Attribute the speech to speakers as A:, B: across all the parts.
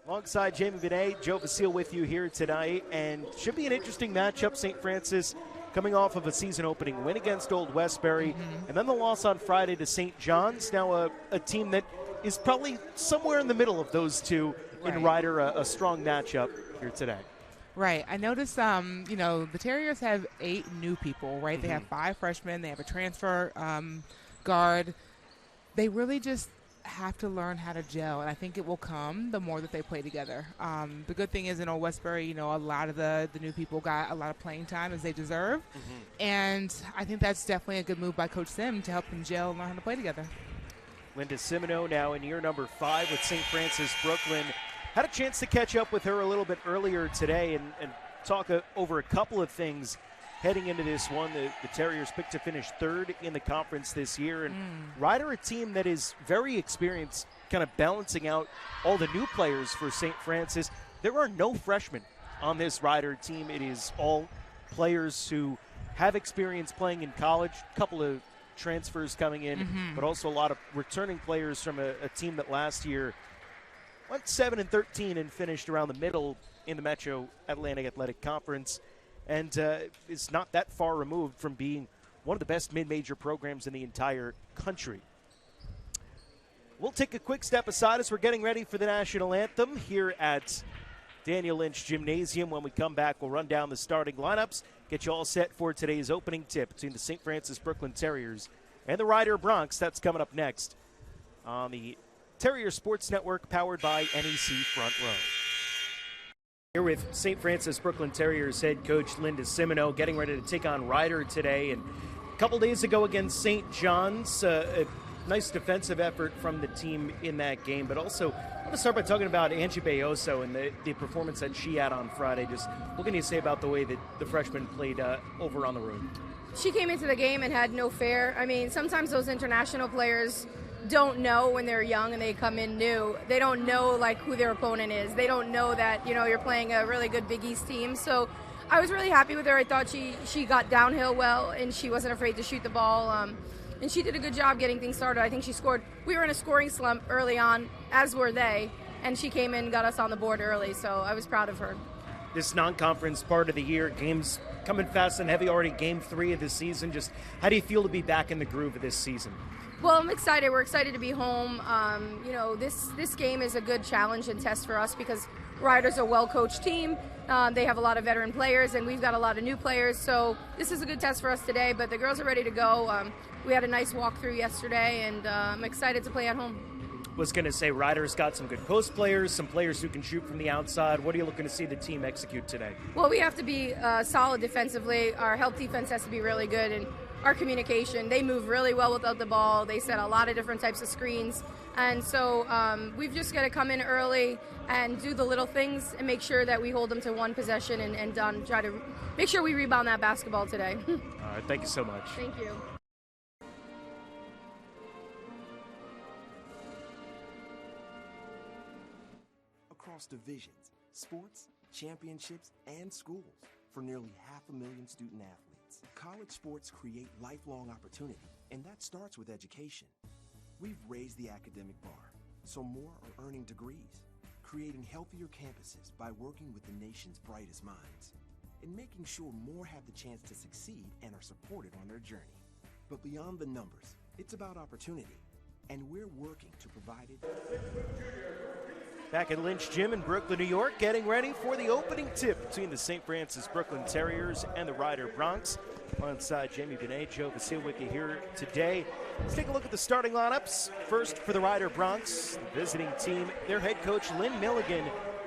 A: Alongside Jamie Benet, Joe Vasile with you here tonight, and should be an interesting matchup. St. Francis coming off of a season-opening win against Old Westbury, and then the loss on Friday to St. John's. Now a team that is probably somewhere in the middle of those two in Ryder, a strong matchup here today.
B: Right. I noticed, the Terriers have 8 new people, right? They have 5 freshmen. They have a transfer guard. They really just have to learn how to gel, and I think it will come the more that they play together. The good thing is in Old Westbury, a lot of the new people got a lot of playing time as they deserve, and I think that's definitely a good move by Coach Sim to help them gel and learn how to play together.
A: Linda Simino now in year number 5 with St. Francis Brooklyn. Had a chance to catch up with her a little bit earlier today and talk over a couple of things heading into this one. The Terriers picked to finish 3rd in the conference this year. And Ryder, a team that is very experienced, kind of balancing out all the new players for St. Francis. There are no freshmen on this Ryder team. It is all players who have experience playing in college, a couple of transfers coming in, but also a lot of returning players from a team that last year went 7-13 and finished around the middle in the Metro Atlantic Athletic Conference, and is not that far removed from being one of the best mid-major programs in the entire country. We'll take a quick step aside as we're getting ready for the national anthem here at Daniel Lynch Gymnasium. When we come back, we'll run down the starting lineups, get you all set for today's opening tip between the St. Francis Brooklyn Terriers and the Ryder Broncs. That's coming up next on the Terrier Sports Network, powered by NEC Front Row. Here with St. Francis Brooklyn Terriers head coach Linda Simino, getting ready to take on Ryder today. And a couple days ago against St. John's, a nice defensive effort from the team in that game. But also, I want to start by talking about Angie Bayoso and the performance that she had on Friday. Just what can you say about the way that the freshman played over on the road?
C: She came into the game and had no fear. I mean, sometimes those international players don't know when they're young and they come in new. They don't know who their opponent is. They don't know that you're playing a really good Big East team. So I was really happy with her. I thought she got downhill well and she wasn't afraid to shoot the ball. And she did a good job getting things started. I think she scored. We were in a scoring slump early on, as were they, and she came in and got us on the board early. So I was proud of her.
A: This non-conference part of the year, games coming fast and heavy, already game 3 of the season. Just how do you feel to be back in the groove of this season?
C: Well, I'm excited. We're excited to be home. This game is a good challenge and test for us because Ryder's a well-coached team. They have a lot of veteran players, and we've got a lot of new players. So this is a good test for us today, but the girls are ready to go. We had a nice walkthrough yesterday, and I'm excited to play at home.
A: Was going to say Ryder's got some good post players, some players who can shoot from the outside. What are you looking to see the team execute today?
C: Well, we have to be solid defensively. Our help defense has to be really good, and our communication. They move really well without the ball. They set a lot of different types of screens. And so we've just got to come in early and do the little things and make sure that we hold them to one possession and try to make sure we rebound that basketball today.
A: All right, thank you so much.
C: Thank you.
D: Across divisions, sports, championships, and schools for nearly 500,000 student athletes. College sports create lifelong opportunity, and that starts with education. We've raised the academic bar, so more are earning degrees, creating healthier campuses by working with the nation's brightest minds, and making sure more have the chance to succeed and are supported on their journey. But beyond the numbers, it's about opportunity, and we're working to provide it.
A: Back at Lynch Gym in Brooklyn, New York, getting ready for the opening tip between the St. Francis Brooklyn Terriers and the Ryder Broncs. Alongside Jamie Benet, Joe Vasile with you here today. Let's take a look at the starting lineups. First for the Ryder Broncs, the visiting team, their head coach Lynn Milligan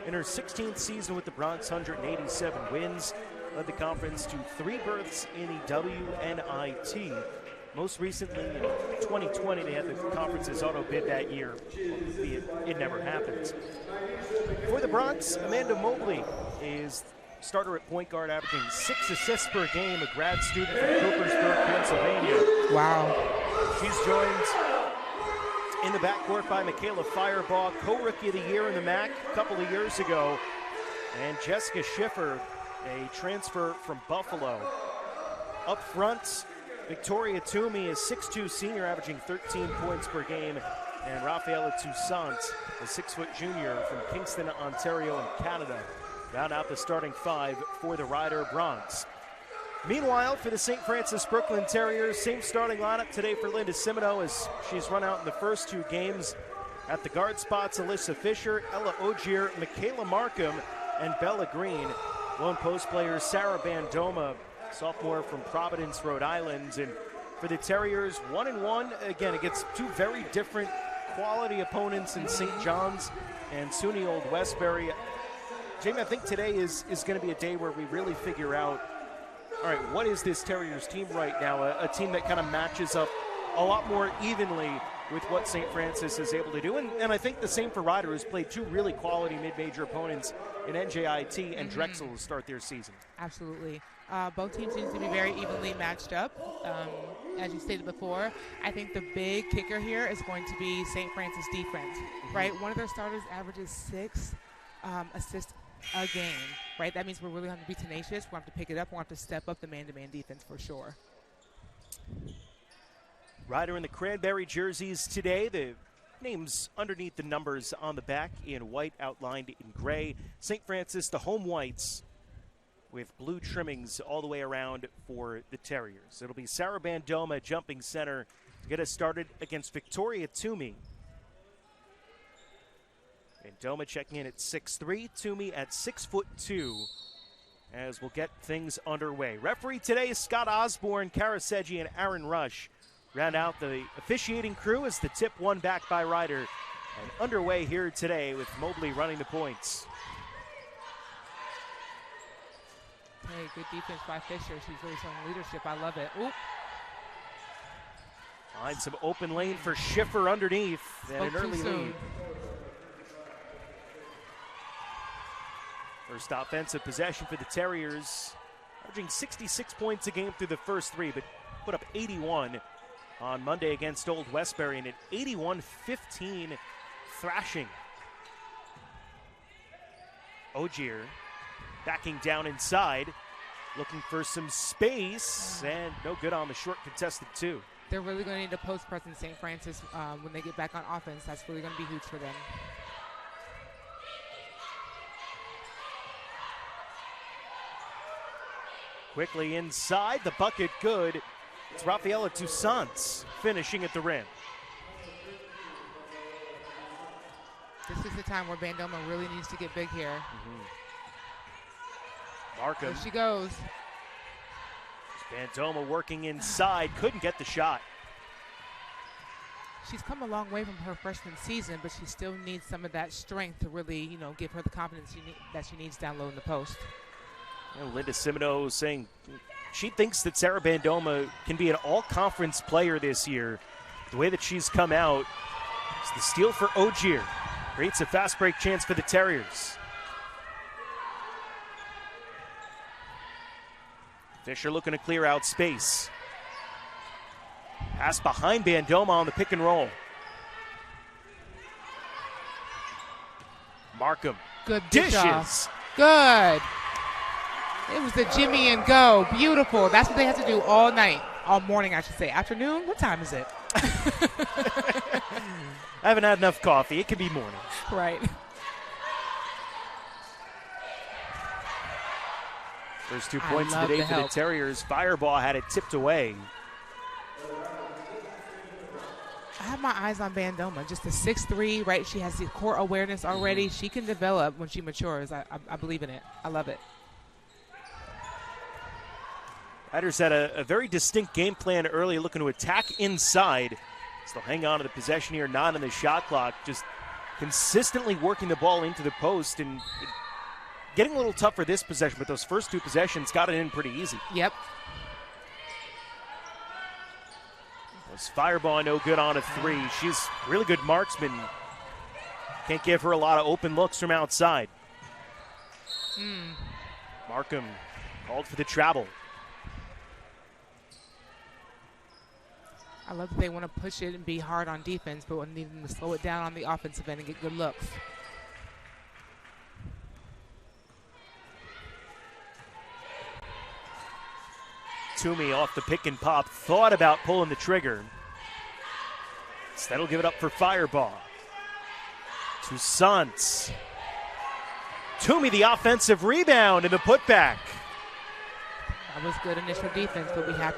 A: in her 16th season with the Broncs, 187 wins, led the conference to 3 berths in the WNIT. Most recently, in 2020, they had the conference's auto bid that year, albeit it never happened. For the Broncs, Amanda Mobley is starter at point guard, averaging 6 assists per game, a grad student from Coopersburg, Pennsylvania.
B: Wow.
A: She's joined in the backcourt by Michaela Firebaugh, co-rookie of the year in the MAC a couple of years ago, and Jessica Schiffer, a transfer from Buffalo. Up front, Victoria Toomey is 6'2" senior, averaging 13 points per game. and Rafaela Toussaint, a 6-foot junior from Kingston, Ontario in Canada, round out the starting 5 for the Rider Broncs. Meanwhile, for the St. Francis Brooklyn Terriers, same starting lineup today for Linda Simoneau as she's run out in the first 2 games. At the guard spots, Alyssa Fisher, Ella Ogier, Michaela Markham, and Bella Green. Lone post player Sarah Bandoma, sophomore from Providence, Rhode Island. And for the Terriers, 1-1, again, against 2 very different quality opponents in St. John's and SUNY Old Westbury. Jamie, I think today is going to be a day where we really figure out, all right, what is this Terriers team right now? A team that kind of matches up a lot more evenly with what St. Francis is able to do. And I think the same for Rider, who's played 2 really quality mid-major opponents in NJIT and Drexel to start their season.
B: Absolutely. Both teams seem to be very evenly matched up. As you stated before, I think the big kicker here is going to be St. Francis defense, right? One of their starters averages 6 assists a game, right? That means we're really going to be tenacious. We'll have to pick it up. We'll have to step up the man-to-man defense for sure.
A: Rider in the cranberry jerseys today. The names underneath the numbers on the back in white, outlined in gray. St. Francis, the home whites, with blue trimmings all the way around for the Terriers. It'll be Sarah Bandoma jumping center to get us started against Victoria Toomey. Bandoma checking in at 6'3", Toomey at 6'2", as we'll get things underway. Referee today is Scott Osborne, Kara Seggi, and Aaron Rush. Round out the officiating crew as the tip won back by Rider. And underway here today with Mobley running the points.
B: Hey, good defense by Fisher. She's really showing leadership. I love it. Oop.
A: Find some open lane for Schiffer underneath. And an early lead. First offensive possession for the Terriers. Averaging 66 points a game through the first 3, but put up 81 on Monday against Old Westbury, and an 81-15 thrashing. Ogier backing down inside, looking for some space, and no good on the short contested 2.
B: They're really going to need a post presence, St. Francis, when they get back on offense. That's really going to be huge for them.
A: Quickly inside, the bucket good. It's Rafaela Toussaint finishing at the rim.
B: This is the time where Bandoma really needs to get big here.
A: Markham.
B: There she goes.
A: Bandoma working inside, couldn't get the shot.
B: She's come a long way from her freshman season, but she still needs some of that strength to really, give her the confidence that she needs down low in the post.
A: Linda Simoneau saying she thinks that Sarah Bandoma can be an all-conference player this year. The way that she's come out, it's the steal for Ogier. Creates a fast break chance for the Terriers. Fisher looking to clear out space. Pass behind Bandoma on the pick and roll. Markham.
B: Good
A: dishes.
B: Off. Good. It was the Jimmy and go. Beautiful. That's what they have to do all night. All morning, I should say. Afternoon? What time is it?
A: I haven't had enough coffee. It could be morning.
B: Right.
A: First 2 points of the day for the Terriers. Fireball had it tipped away.
B: I have my eyes on Bandoma. Just a 6'3", right? She has the core awareness already. She can develop when she matures. I believe in it. I love it.
A: Riders had a very distinct game plan early, looking to attack inside. Still hang on to the possession here, not in the shot clock. Just consistently working the ball into the post and getting a little tougher this possession, but those first 2 possessions got it in pretty easy.
B: Yep.
A: Was Fireball no good on a 3. She's a really good marksman. Can't give her a lot of open looks from outside. Markham called for the travel.
B: I love that they want to push it and be hard on defense, but need them to slow it down on the offensive end and get good looks. Toomey
A: off the pick and pop, thought about pulling the trigger. Instead, he'll give it up for Fireball. Toussaint. Toomey, the offensive rebound and the putback.
B: That was good initial defense, but we have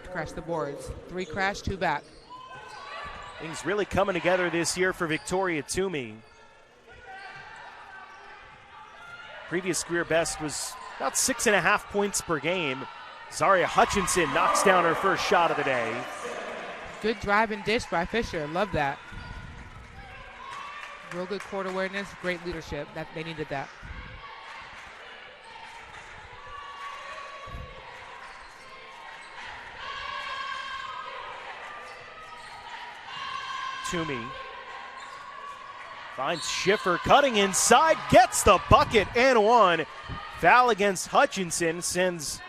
B: to crash the boards. 3 crash, 2 back.
A: Things really coming together this year for Victoria Toomey. Previous career best was about 6.5 points per game. Zaria Hutchinson knocks down her first shot of the day.
B: Good drive and dish by Fisher. Love that. Real good court awareness, great leadership. They needed that.
A: Toomey finds Schiffer cutting inside, gets the bucket and one. Foul against Hutchinson sends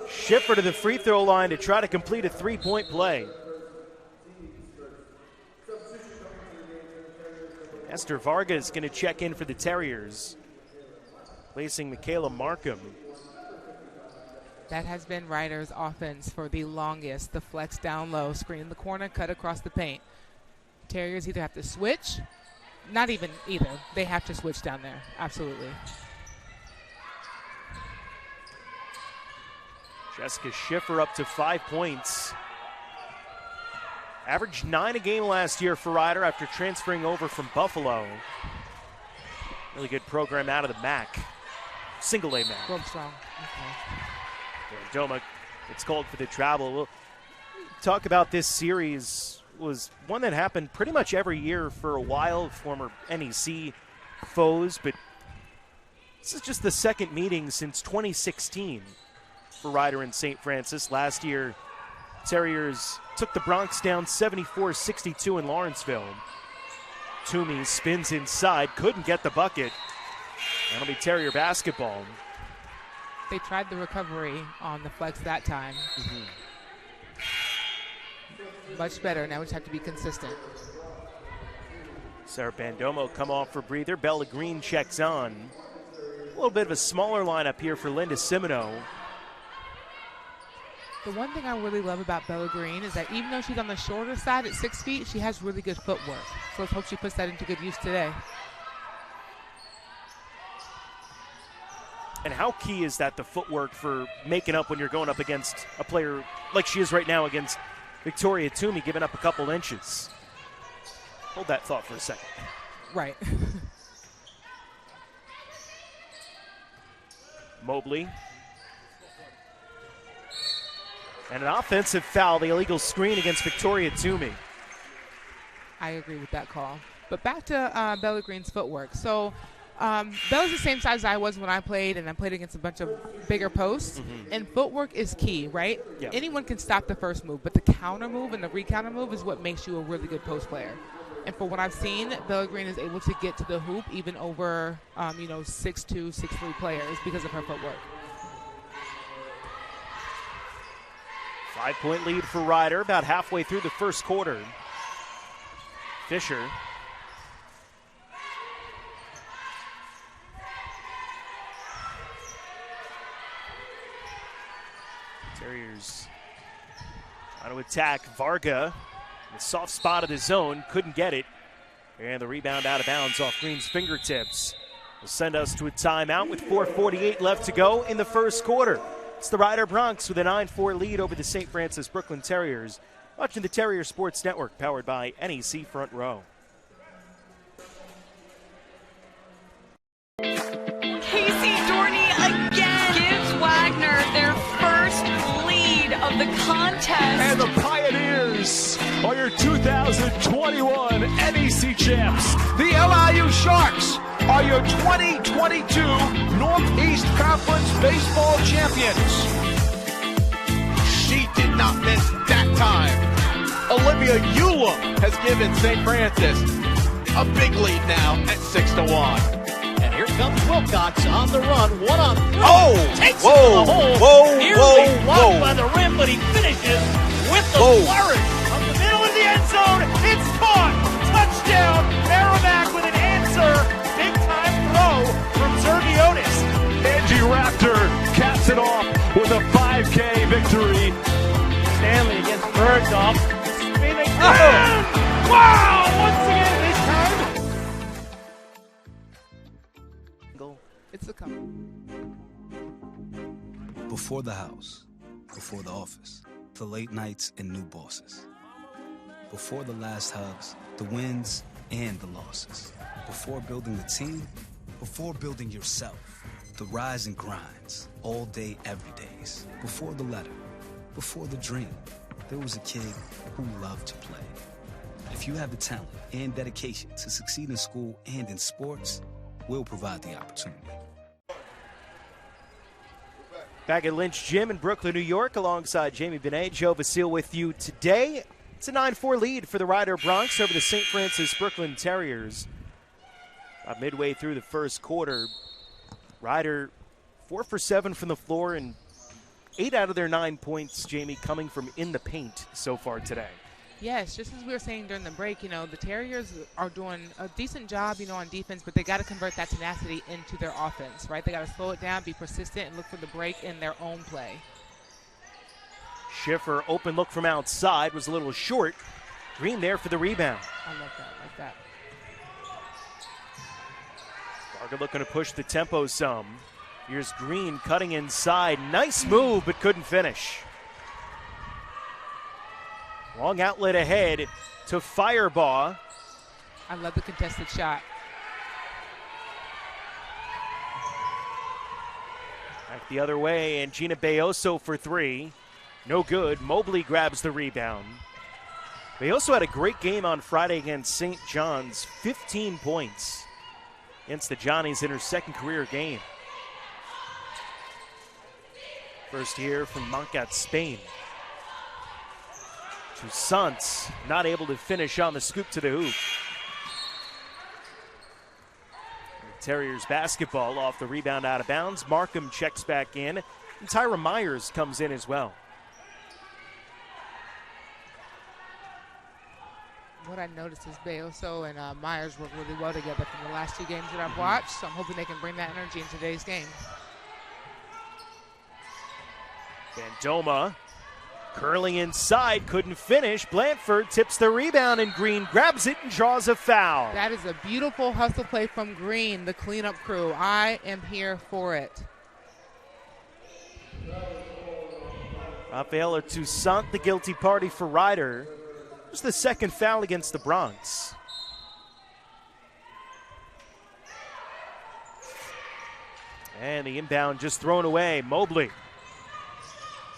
A: Schiffer to the free throw line to try to complete a 3-point play. Esther Vargas is going to check in for the Terriers, placing Michaela Markham.
B: That has been Ryder's offense for the longest. The flex down low, screen in the corner, cut across the paint. Terriers either have to switch, not even either. They have to switch down there, absolutely.
A: Jessica Schiffer up to 5 points. Averaged 9 a game last year for Ryder after transferring over from Buffalo. Really good program out of the MAC. Single A MAC.
B: Real strong. Okay.
A: Doma, it's called for the travel. We'll talk about this series. Was one that happened pretty much every year for a while, former NEC foes, but this is just the second meeting since 2016 for Ryder and St. Francis. Last year, Terriers took the Bronx down 74-62 in Lawrenceville. Toomey spins inside, couldn't get the bucket. That'll be Terrier basketball.
B: They tried the recovery on the flex that time. Much better. Now we just have to be consistent.
A: Sarah Bandomo come off for breather. Bella Green checks on. A little bit of a smaller lineup here for Linda Simino.
B: The one thing I really love about Bella Green is that even though she's on the shorter side at 6 feet, she has really good footwork. So let's hope she puts that into good use today.
A: And how key is that, the footwork, for making up when you're going up against a player like she is right now against Victoria Toomey, giving up a couple inches? Hold that thought for a second.
B: Right.
A: Mobley. And an offensive foul, the illegal screen against Victoria Toomey.
B: I agree with that call. But back to Bella Green's footwork. So Bella's the same size as I was when I played, and I played against a bunch of bigger posts. And footwork is key, right?
A: Yeah.
B: Anyone can stop the first move, but the counter move and the re-counter move is what makes you a really good post player. And for what I've seen, Bella Green is able to get to the hoop even over, 6'2", 6'3" players because of her footwork.
A: 5-point lead for Ryder, about halfway through the first quarter. Fisher. Terriers trying to attack. Varga, the soft spot of the zone, couldn't get it. And the rebound out of bounds off Green's fingertips will send us to a timeout with 4:48 left to go in the first quarter. It's the Ryder Bronx with a 9-4 lead over the St. Francis Brooklyn Terriers. Watching the Terrier Sports Network, powered by NEC Front Row.
E: Casey Dorney again gives Wagner their first lead of the contest.
F: And the Pioneers are your 2021 NEC champs. The LIU Sharks are your 2022 Northeast Conference baseball champions. She did not miss that time. Olivia Eula has given St. Francis a big lead now at 6-1.
G: And here comes Wilcox on the run, 1-on-3.
F: Oh!
G: Takes
F: Whoa!
G: it to the hole.
F: Whoa!
G: Nearly
F: Whoa!
G: blocked
F: Whoa!
G: by the rim, but he finishes with the
F: Whoa!
G: flourish.
A: Up the middle of the end zone, it's caught! Touchdown! Merrimack with an answer. Big time throw from Zergiotis.
F: Angie Raptor caps it off with a 5K victory.
G: Stanley against Bird.
A: turned off. Spinning. Wow! Once again this time.
B: It's a couple.
H: Before the house, before the office, the late nights and new bosses. Before the last hugs, the wins and the losses. Before building the team, before building yourself, the rise and grinds, all day, every days. Before the letter, before the dream, there was a kid who loved to play. If you have the talent and dedication to succeed in school and in sports, we'll provide the opportunity.
A: Back at Lynch Gym in Brooklyn, New York, alongside Jamie Benet, Joe Vasile with you today. It's a 9-4 lead for the Rider Broncs over the St. Francis Brooklyn Terriers. About midway through the first quarter, Rider 4 for 7 from the floor, and 8 out of their 9 points, Jamie, coming from in the paint so far today.
B: Yes, just as we were saying during the break, the Terriers are doing a decent job, on defense, but they got to convert that tenacity into their offense, right? They got to slow it down, be persistent, and look for the break in their own play.
A: Schiffer, open look from outside, was a little short. Green there for the rebound.
B: I love that, like that.
A: Varga looking to push the tempo some. Here's Green cutting inside. Nice move, but couldn't finish. Long outlet ahead to Firebaugh.
B: I love the contested shot.
A: Back the other way, and Gina Bayoso for 3. No good. Mobley grabs the rebound. Bayoso had a great game on Friday against St. John's. 15 points against the Johnnies in her second career game. First here from Montgat, Spain. Toussaint not able to finish on the scoop to the hoop. The Terriers basketball off the rebound out of bounds. Markham checks back in, and Tyra Myers comes in as well.
B: What I noticed is Bayoso and Myers work really well together from the last 2 games that I've watched, so I'm hoping they can bring that energy in today's game.
A: Bandoma curling inside, couldn't finish. Blanford tips the rebound, and Green grabs it and draws a foul.
B: That is a beautiful hustle play from Green, the cleanup crew. I am here for it.
A: Rafaela Toussaint, the guilty party for Rider. It was the second foul against the Broncs. And the inbound just thrown away. Mobley.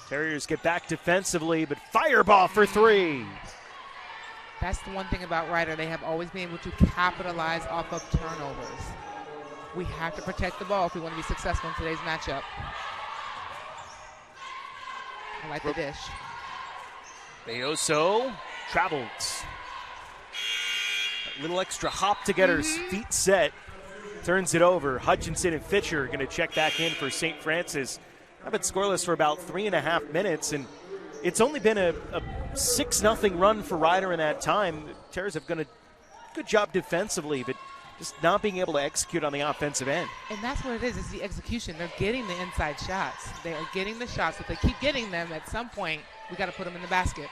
A: Terriers get back defensively, but Firebaugh for 3.
B: That's the one thing about Rider. They have always been able to capitalize off of turnovers. We have to protect the ball if we want to be successful in today's matchup. I like the dish.
A: Bayoso travels. A little extra hop to get her feet set. Turns it over. Hutchinson and Fisher going to check back in for St. Francis. I've been scoreless for about 3.5 minutes, and it's only been a 6-0 run for Rider in that time. The Terriers have done a good job defensively, but just not being able to execute on the offensive end.
B: And that's what it is. It's the execution. They're getting the inside shots. They are getting the shots. If they keep getting them, at some point, we got to put them in the basket.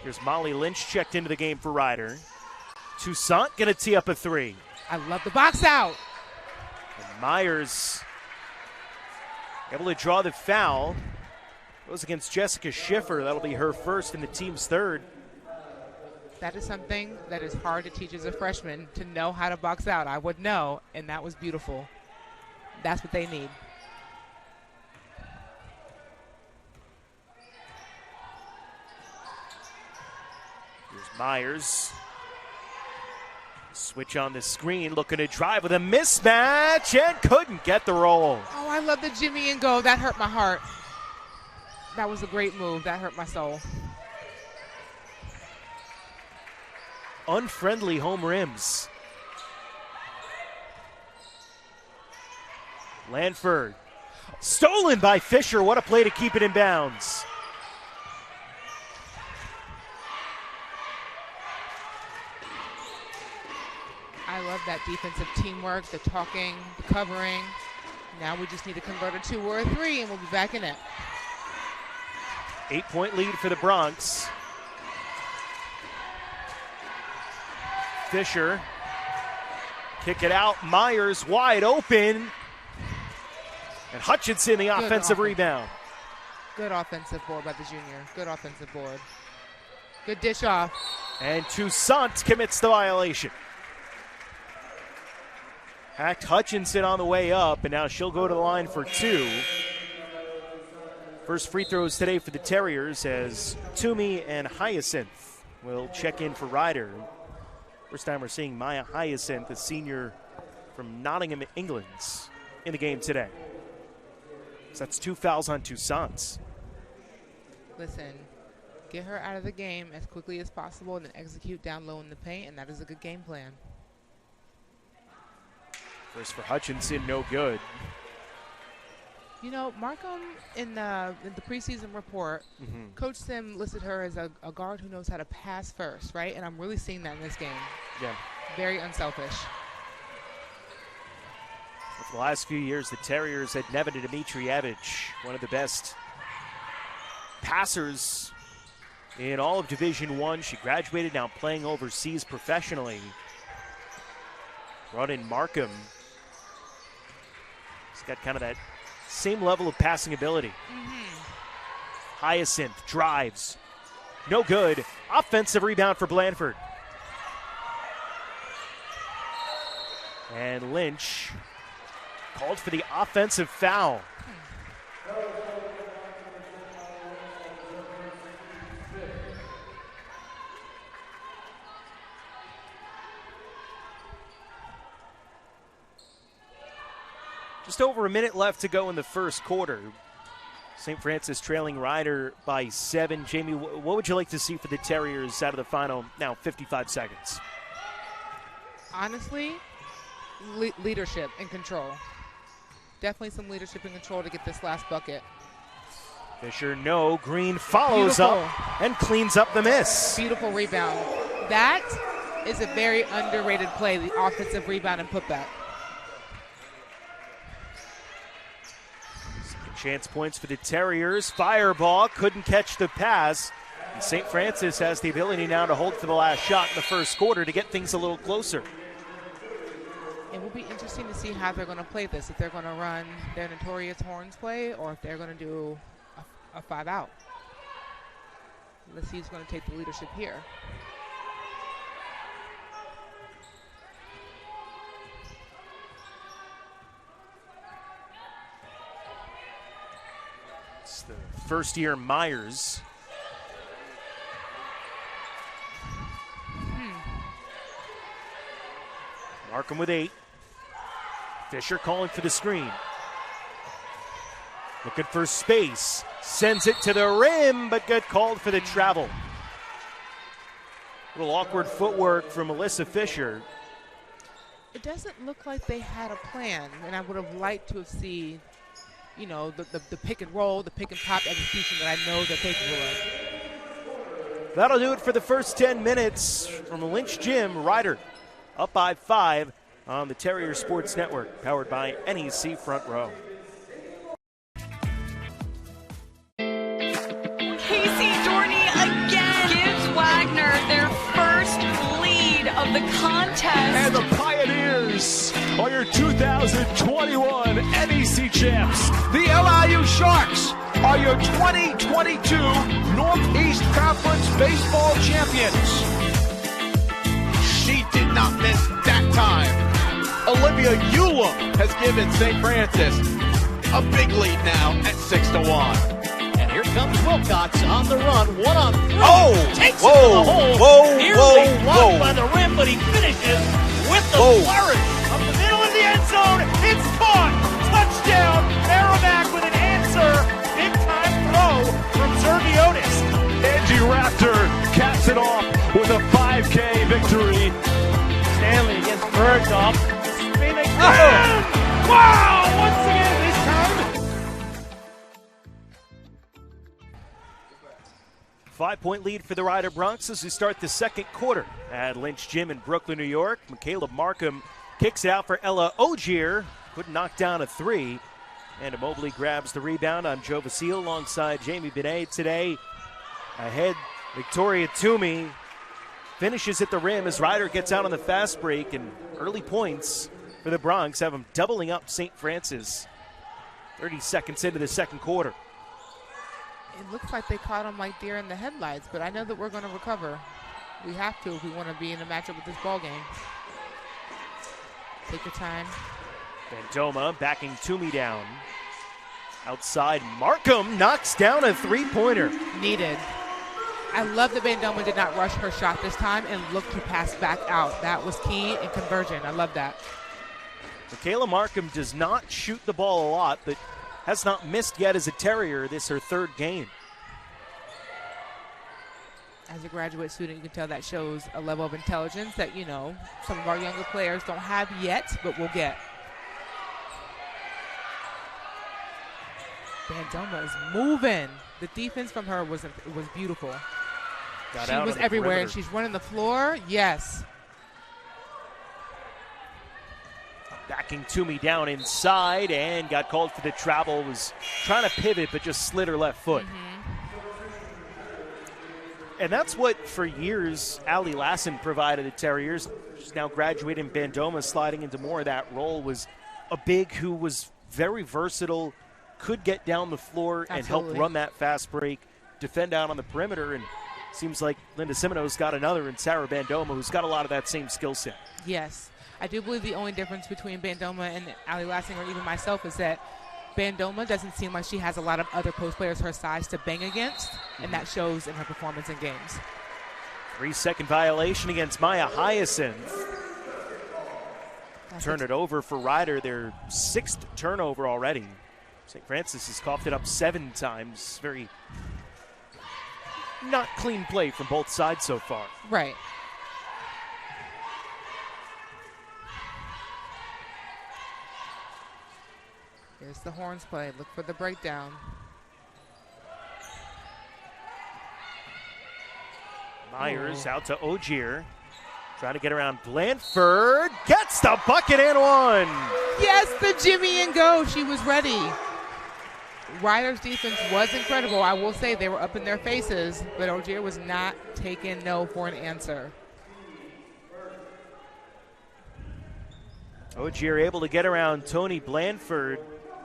A: Here's Molly Lynch checked into the game for Rider. Toussaint going to tee up a 3.
B: I love the box out.
A: And Myers able to draw the foul. Goes against Jessica Schiffer. That'll be her first and the team's third.
B: That is something that is hard to teach as a freshman, to know how to box out. I would know, and that was beautiful. That's what they need.
A: Here's Myers. Switch on the screen, looking to drive with a mismatch, and couldn't get the roll.
B: Oh, I love the Jimmy and go. That hurt my heart. That was a great move. That hurt my soul.
A: Unfriendly home rims. Lanford. Stolen by Fisher. What a play to keep it in bounds.
B: I love that defensive teamwork, the talking, the covering. Now we just need to convert a 2 or a 3, and we'll be back in it.
A: 8-point lead for the Bronx. Fisher, kick it out. Myers wide open. And Hutchinson, the offensive rebound.
B: Good offensive board by the junior. Good offensive board. Good dish off.
A: And Toussaint commits the violation. Hacked Hutchinson on the way up, and now she'll go to the line for 2. First free throws today for the Terriers as Toomey and Hyacinth will check in for Ryder. First time we're seeing Maya Hyacinth, a senior from Nottingham, England, in the game today. So that's 2 fouls on Toussaint.
B: Listen, get her out of the game as quickly as possible and then execute down low in the paint, and that is a good game plan.
A: First for Hutchinson, no good.
B: You know, Markham in the preseason report, Coach Sim listed her as a guard who knows how to pass first, right? And I'm really seeing that in this game.
A: Yeah.
B: Very unselfish.
A: For the last few years, the Terriers had Nevada Dimitrievich, one of the best passers in all of Division I. She graduated, now playing overseas professionally. Brought in Markham. He's got kind of that same level of passing ability. Hyacinth drives. No good. Offensive rebound for Blandford. And Lynch called for the offensive foul. Just over a minute left to go in the first quarter. St. Francis trailing Ryder by 7. Jamie, what would you like to see for the Terriers out of the final, now 55 seconds?
B: Honestly, leadership and control. Definitely some leadership and control to get this last bucket.
A: Fisher, no. Green follows up and cleans up the miss.
B: Beautiful rebound. That is a very underrated play, the offensive rebound and putback.
A: Chance points for the Terriers. Fireball couldn't catch the pass. And St. Francis has the ability now to hold for the last shot in the first quarter to get things a little closer.
B: It will be interesting to see how they're going to play this. If they're going to run their notorious horns play or if they're going to do a 5-out. Let's see who's going to take the leadership here.
A: It's the first-year Myers. Markham with 8. Fisher calling for the screen. Looking for space. Sends it to the rim, but got called for the travel. A little awkward footwork from Melissa Fisher.
B: It doesn't look like they had a plan, and I would have liked to have seen, you know, the pick and roll, the pick and pop execution that I know they're capable of.
A: That'll do it for the first 10 minutes from Lynch Gym. Ryder up by 5 on the Terrier Sports Network, powered by NEC Front Row.
E: Casey Dorney again gives Wagner their first lead of the contest.
F: And the Pioneers are your 2021 NEC champs. The LIU Sharks are your 2022 Northeast Conference baseball champions. She did not miss that time. Olivia Eulum has given St. Francis a big lead now at 6-1.
G: And here comes Wilcox on the run, 1-on-3.
F: Oh!
G: Takes it to the hole. Nearly blocked by the rim, but he finishes with the flourish.
A: Up the middle of the end zone. It's caught. Touchdown. Merrimack with an answer. Big time throw from Zerviotis.
F: Angie Raptor caps it off with a 5K victory.
A: Stanley against Bergdorf. Screaming. Wow! Once again this time. 5-point lead for the Ryder Bronx as we start the second quarter at Lynch Gym in Brooklyn, New York. Michaela Markham kicks it out for Ella Ogier. Couldn't knock down a 3. And Mobley grabs the rebound on Joe Vasile alongside Jamie Benet today. Ahead, Victoria Toomey finishes at the rim as Ryder gets out on the fast break, and early points for the Bronx have them doubling up St. Francis 30 seconds into the second quarter.
B: It looks like they caught them like deer in the headlights, but I know that we're going to recover. We have to if we want to be in a matchup with this ball game. Take your time.
A: Bandoma backing Toomey down. Outside, Markham knocks down a three-pointer.
B: Needed. I love that Bandoma did not rush her shot this time and look to pass back out. That was key in conversion. I love that.
A: Michaela Markham does not shoot the ball a lot, but has not missed yet as a Terrier. This her third game.
B: As a graduate student, you can tell that shows a level of intelligence that, you know, some of our younger players don't have yet, but will get. Bandoma is moving. The defense from her was beautiful. She was everywhere, and she's running the floor. Yes.
A: Backing Toomey down inside and got called for the travel. Was trying to pivot, but just slid her left foot. And that's what, for years, Allie Lassen provided the Terriers. She's now graduating. Bandoma sliding into more of that role. Was a big who was very versatile, could get down the floor and help run that fast break, defend out on the perimeter, and seems like Linda Semino's got another in Sarah Bandoma, who's got a lot of that same skill set.
B: Yes. I do believe the only difference between Bandoma and Allie Lassing, or even myself, is that Bandoma doesn't seem like she has a lot of other post players her size to bang against, and that shows in her performance in games.
A: 3-second violation against Maya Hyacinth. Turn it over for Ryder, their sixth turnover already. St. Francis has coughed it up 7 times. Very not clean play from both sides so far.
B: Right. Here's the horns play. Look for the breakdown.
A: Myers out to Ogier. Trying to get around Blandford. Gets the bucket and one.
B: Yes, the Jimmy and go. She was ready. Ryder's defense was incredible. I will say they were up in their faces, but Ogier was not taking no for an answer.
A: Ogier able to get around Tony Blandford.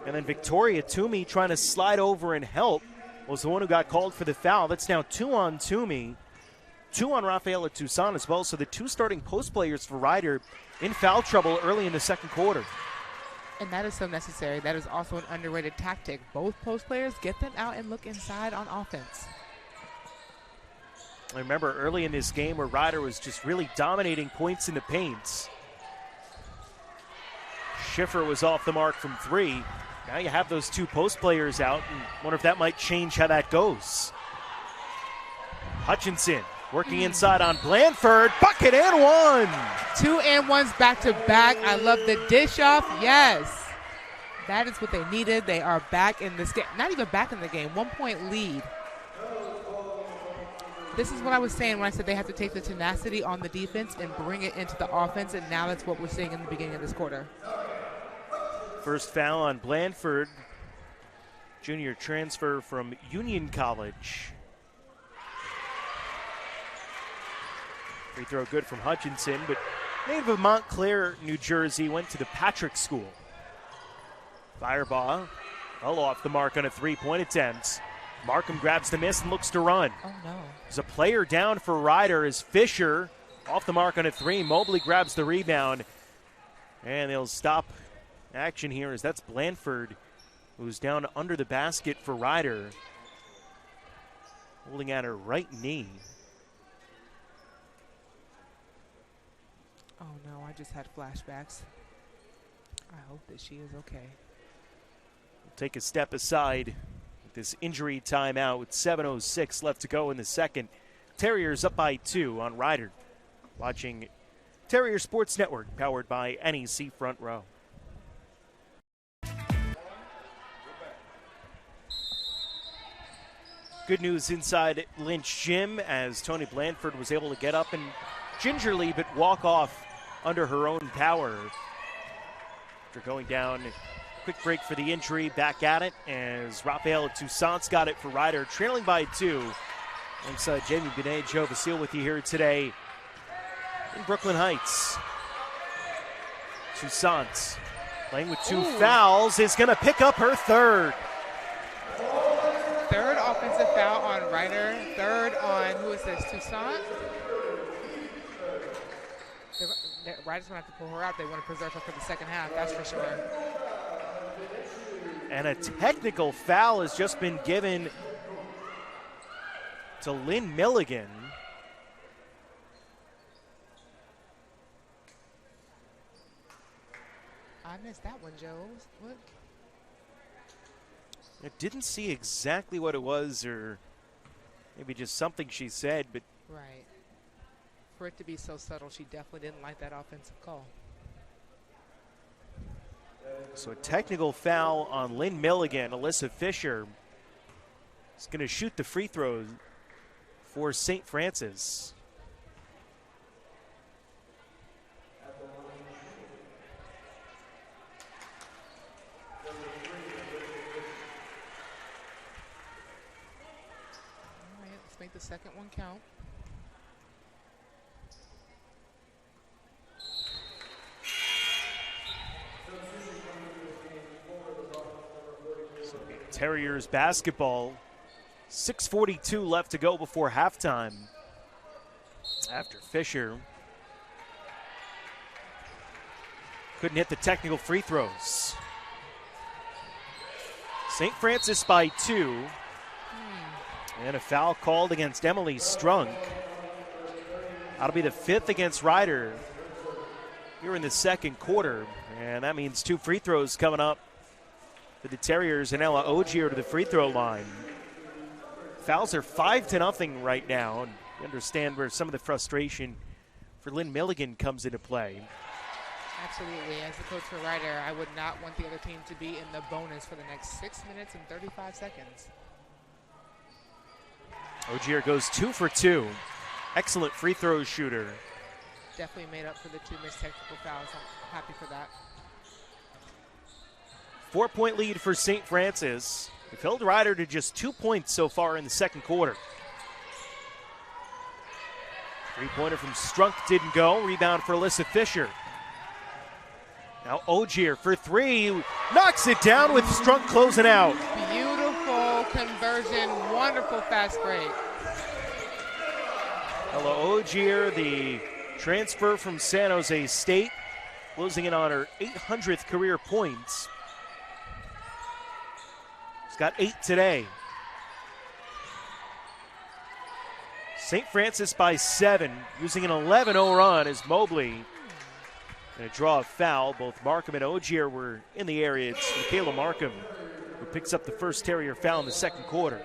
A: And then Victoria Toomey trying to slide over and help was the one who got called for the foul. That's now 2 on Toomey, 2 on Rafaela Toussaint as well. So the 2 starting post players for Ryder in foul trouble early in the second quarter.
B: And that is so necessary. That is also an underrated tactic. Both post players, get them out and look inside on offense.
A: I remember early in this game where Ryder was just really dominating points in the paint. Schiffer was off the mark from 3. Now you have those 2 post players out, and wonder if that might change how that goes. Hutchinson working inside on Blandford. Bucket and one.
B: 2 and 1s back to back. I love the dish off. Yes. That is what they needed. They are back in this game. Not even back in the game. 1-point lead. This is what I was saying when I said they have to take the tenacity on the defense and bring it into the offense, and now that's what we're seeing in the beginning of this quarter.
A: First foul on Blandford, junior transfer from Union College. Free throw good from Hutchinson, but native of Montclair, New Jersey, went to the Patrick School. Firebaugh well off the mark on a 3-point attempt. Markham grabs the miss and looks to run.
B: Oh, no.
A: There's a player down for Ryder as Fisher off the mark on a 3. Mobley grabs the rebound, and they'll stop action here as that's Blandford, who's down under the basket for Ryder, holding at her right knee.
B: Oh no, I just had flashbacks. I hope that she is okay.
A: We'll take a step aside with this injury timeout with 7:06 left to go in the second. Terriers up by 2 on Ryder. Watching Terrier Sports Network, powered by NEC Front Row. Good news inside Lynch Gym as Tony Blandford was able to get up and gingerly but walk off under her own power after going down Quick break for the injury. Back at it as Rafaela Toussaint's got it for Ryder, trailing by 2. Alongside Jamie Benet, Joe Vasile with you here today in Brooklyn Heights. Toussaint playing with 2 fouls is going to pick up her third.
B: Third offensive foul on Ryder. Third on, who is this, Toussaint? Ryder's going to have to pull her out. They want to preserve her for the second half, that's for sure.
A: And a technical foul has just been given to Lynn Milligan.
B: I missed that one, Joe. What?
A: I didn't see exactly what it was, or maybe just something she said, but
B: Right. For it to be so subtle, she definitely didn't like that offensive call.
A: so a technical foul on Lynn Milligan. Alyssa Fisher is going to shoot the free throws for St. Francis.
B: All right, let's make the second one count.
A: Terriers basketball. 6:42 left to go before halftime. After Fisher couldn't hit the technical free throws. St. Francis by 2. And a foul called against Emily Strunk. That'll be the 5th against Ryder here in the second quarter. And that means 2 free throws coming up for the Terriers, and Ella Ogier to the free throw line. Fouls are 5-0 right now, and you understand where some of the frustration for Lynn Milligan comes into play.
B: Absolutely. As the coach for Ryder, I would not want the other team to be in the bonus for the next 6 minutes and 35 seconds.
A: Ogier goes 2 for 2. Excellent free throw shooter.
B: Definitely made up for the 2 missed technical fouls. I'm happy for that.
A: 4-point lead for St. Francis. They've held Ryder to just 2 points so far in the second quarter. Three-pointer from Strunk didn't go. Rebound for Alyssa Fisher. Now Ogier for 3. Knocks it down with Strunk closing out.
B: Beautiful conversion. Wonderful fast break.
A: Ella Ogier, the transfer from San Jose State, closing in on her 800th career points. She's got 8 today. St. Francis by 7, using an 11-0 run as Mobley going to draw a foul. Both Markham and Ogier were in the area. It's Michaela Markham who picks up the first Terrier foul in the second quarter.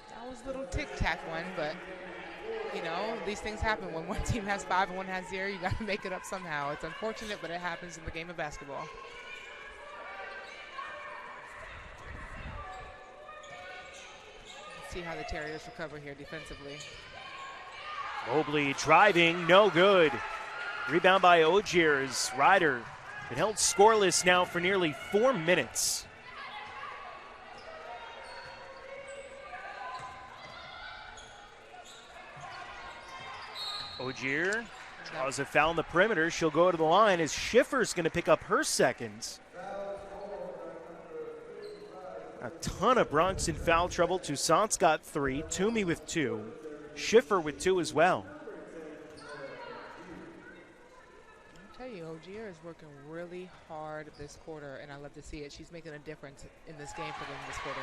B: That was a little tic-tac one, but, you know, these things happen. When one team has 5 and one has 0, you got to make it up somehow. It's unfortunate, but it happens in the game of basketball. See how the Terriers recover here defensively.
A: Mobley driving, no good. Rebound by Ogier as Ryder been held scoreless now for nearly 4 minutes. Ogier draws a foul on the perimeter. She'll go to the line as Schiffer's going to pick up her second. A ton of Bronx in foul trouble. Toussaint's got 3, Toomey with 2, Schiffer with 2 as well.
B: I'll tell you, Ogier is working really hard this quarter, and I love to see it. She's making a difference in this game for them this quarter.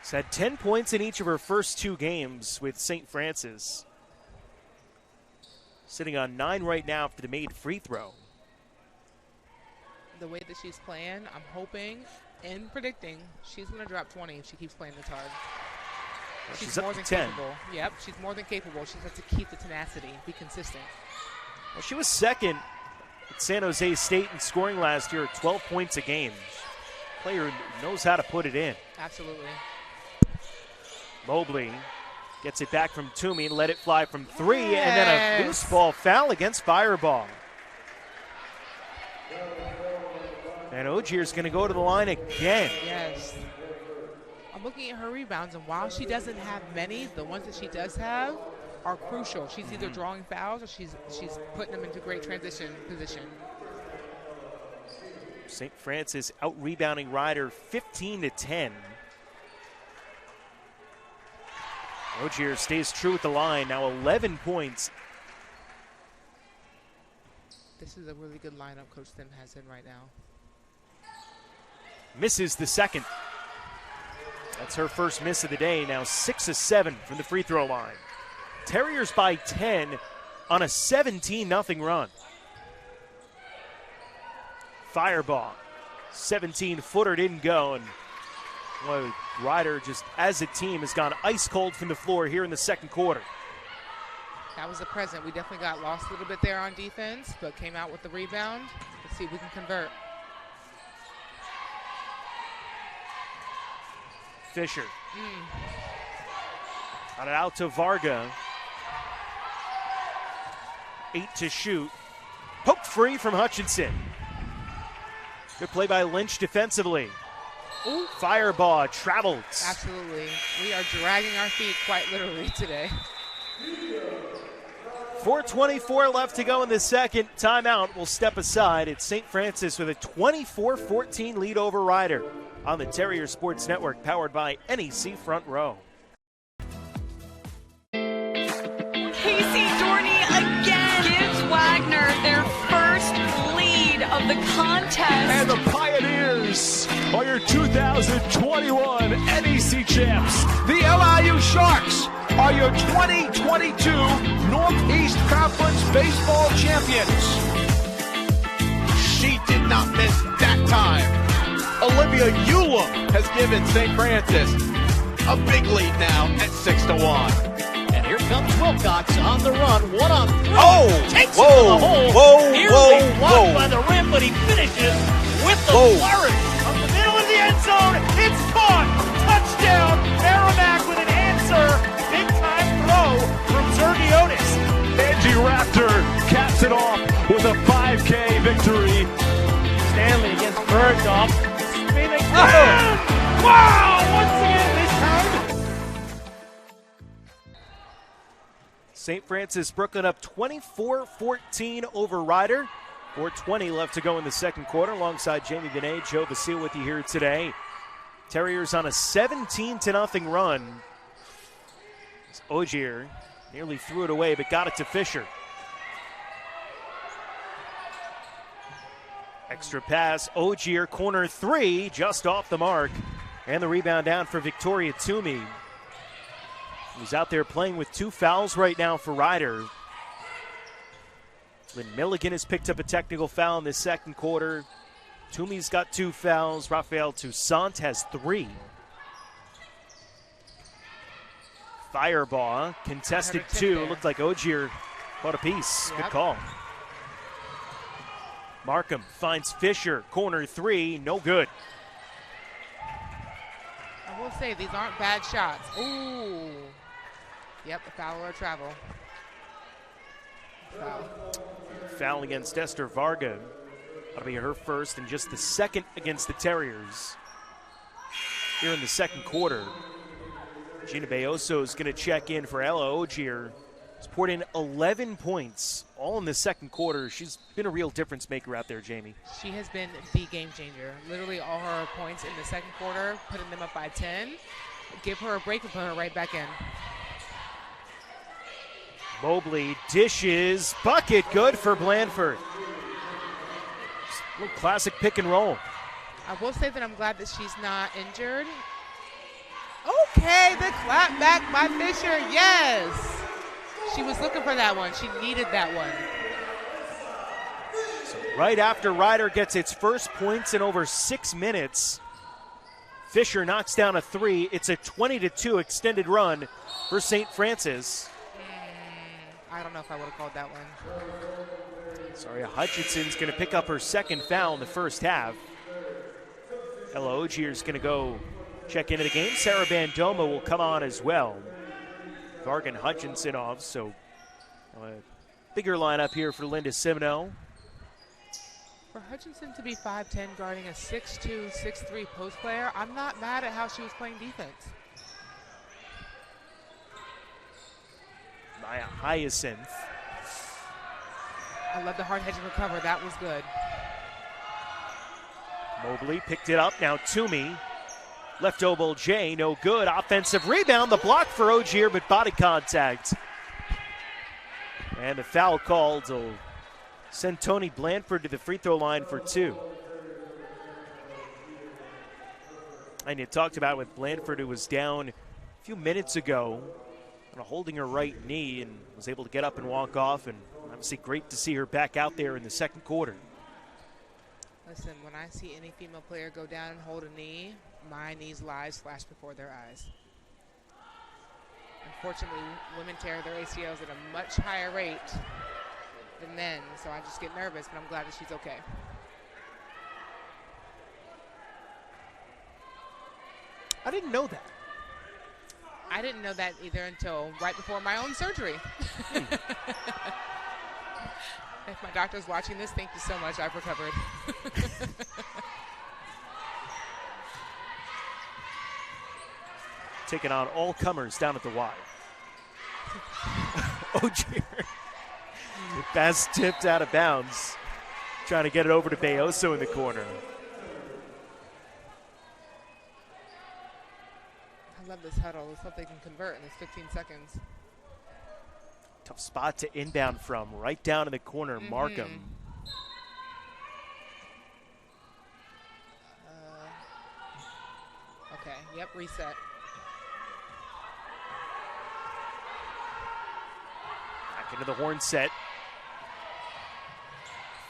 A: She's had 10 points in each of her first 2 games with St. Francis. Sitting on 9 right now after the made free throw.
B: The way that she's playing, I'm hoping and predicting she's going to drop 20 if she keeps playing this hard.
A: Well,
B: She's
A: up
B: more
A: to
B: than
A: 10.
B: capable. Yep, she's more than capable. She just has to keep the tenacity, be consistent.
A: Well, she was second at San Jose State in scoring last year at 12 points a game. Player who knows how to put it in.
B: Absolutely.
A: Mobley gets it back from Toomey and let it fly from 3, and then a
B: Yes.
A: loose ball foul against Fireball. And Ogier's going to go to the line again.
B: Yes. I'm looking at her rebounds, and while she doesn't have many, the ones that she does have are crucial. She's either drawing fouls or she's putting them into great transition position.
A: St. Francis out-rebounding Rider 15-10. Ogier stays true with the line, now 11 points.
B: This is a really good lineup Coach Tim has in right now.
A: Misses the second. That's her first miss of the day, now 6 of 7 from the free throw line. Terriers by 10 on a 17-0 run. Fireball, 17-footer didn't go, and well, Rider just as a team has gone ice cold from the floor here in the second quarter.
B: That was a present. We definitely got lost a little bit there on defense, but came out with the rebound. Let's see if we can convert.
A: Fisher. Got it out to Varga. 8 to shoot. Poked free from Hutchinson. Good play by Lynch defensively.
B: Ooh.
A: Fireball travels.
B: Absolutely. We are dragging our feet quite literally today.
A: 4:24 left to go in the second. Timeout will step aside. It's St. Francis with a 24-14 lead over Rider on the Terrier Sports Network, powered by NEC Front Row.
E: Casey Dorney again gives Wagner their first lead of the contest.
F: And the Pioneers are your 2021 NEC champs. The LIU Sharks are your 2022 Northeast Conference baseball champions.
I: She did not miss that time. Olivia Eulum has given St. Francis a big lead now at 6-1.
G: And here comes Wilcox on the run, 1-on-3.
I: Oh!
G: Takes
I: Whoa!
G: it to the hole.
I: Whoa!
G: Nearly
I: Whoa!
G: blocked
I: Whoa!
G: by the rim, but he finishes with the
I: Whoa.
G: flourish.
A: Up the middle of the end zone. It's caught. Touchdown. Merrimack with an answer. Big time throw from Zergiotis.
F: Angie Raptor caps it off with a 5K victory.
G: Stanley against Bergdorf. Screaming.
A: Wow! Once again this time. St. Francis Brooklyn up 24-14 over Rider. 4:20 left to go in the second quarter. Alongside Jamie Benet, Joe Basile with you here today. Terriers on a 17-0 run. Ogier nearly threw it away, but got it to Fisher. Extra pass, Ogier, corner three, just off the mark. And the rebound down for Victoria Toomey, who's out there playing with 2 fouls right now for Rider. Lynn Milligan has picked up a technical foul in the second quarter. Toomey's got 2 fouls. Rafael Toussaint has 3. Fireball, contested 2. Looked like Ogier caught a piece.
B: Yep.
A: Good call. Markham finds Fisher, corner 3, no good.
B: I will say these aren't bad shots. Ooh. Yep, a foul or a travel. Foul.
A: Foul against Esther Varga. That'll be her first and just the second against the Terriers. Here in the second quarter, Gina Bayoso is going to check in for Ella Ogier. She's poured in 11 points, all in the second quarter. She's been a real difference maker out there, Jamie.
B: She has been the game changer. Literally all her points in the second quarter, putting them up by 10. Give her a break and put her right back in.
A: Mobley dishes, bucket good for Blandford. A little classic pick and roll.
B: I will say that I'm glad that she's not injured. Okay, the clap back by Fisher, yes. She was looking for that one. She needed that one.
A: So right after Rider gets its first points in over 6 minutes, Fisher knocks down a 3. It's a 20-2 extended run for St. Francis.
B: I don't know if I would have called that one.
A: Sorry, Hutchinson's going to pick up her second foul in the first half. Ella Ogier's going to go check into the game. Sarah Bandoma will come on as well. Varga and Hutchinson off, so a bigger lineup here for Linda Simino.
B: For Hutchinson to be 5'10", guarding a 6'2", 6'3" post player, I'm not mad at how she was playing defense.
A: Maya Hyacinth.
B: I love the hard hedge recover. That was good.
A: Mobley picked it up. Now Toomey. Left elbow J, no good. Offensive rebound. The block for Ogier, but body contact. And the foul called will send Tony Blanford to the free throw line for 2. And you talked about with Blanford, who was down a few minutes ago, holding her right knee, and was able to get up and walk off. And obviously great to see her back out there in the second quarter.
B: Listen, when I see any female player go down and hold a knee, my knee's lives flash before their eyes. Unfortunately, women tear their ACLs at a much higher rate than men, so I just get nervous, but I'm glad that she's okay.
A: I didn't know that.
B: I didn't know that either until right before my own surgery. If my doctor's watching this, thank you so much. I've recovered.
A: Taking on all comers down at the Y. Ogier. Pass tipped out of bounds. Trying to get it over to Beoso in the corner.
B: I love this huddle. Let's hope they can convert in this 15 seconds.
A: Tough spot to inbound from. Right down in the corner, Markham.
B: Okay, yep, reset.
A: Back into the horn set.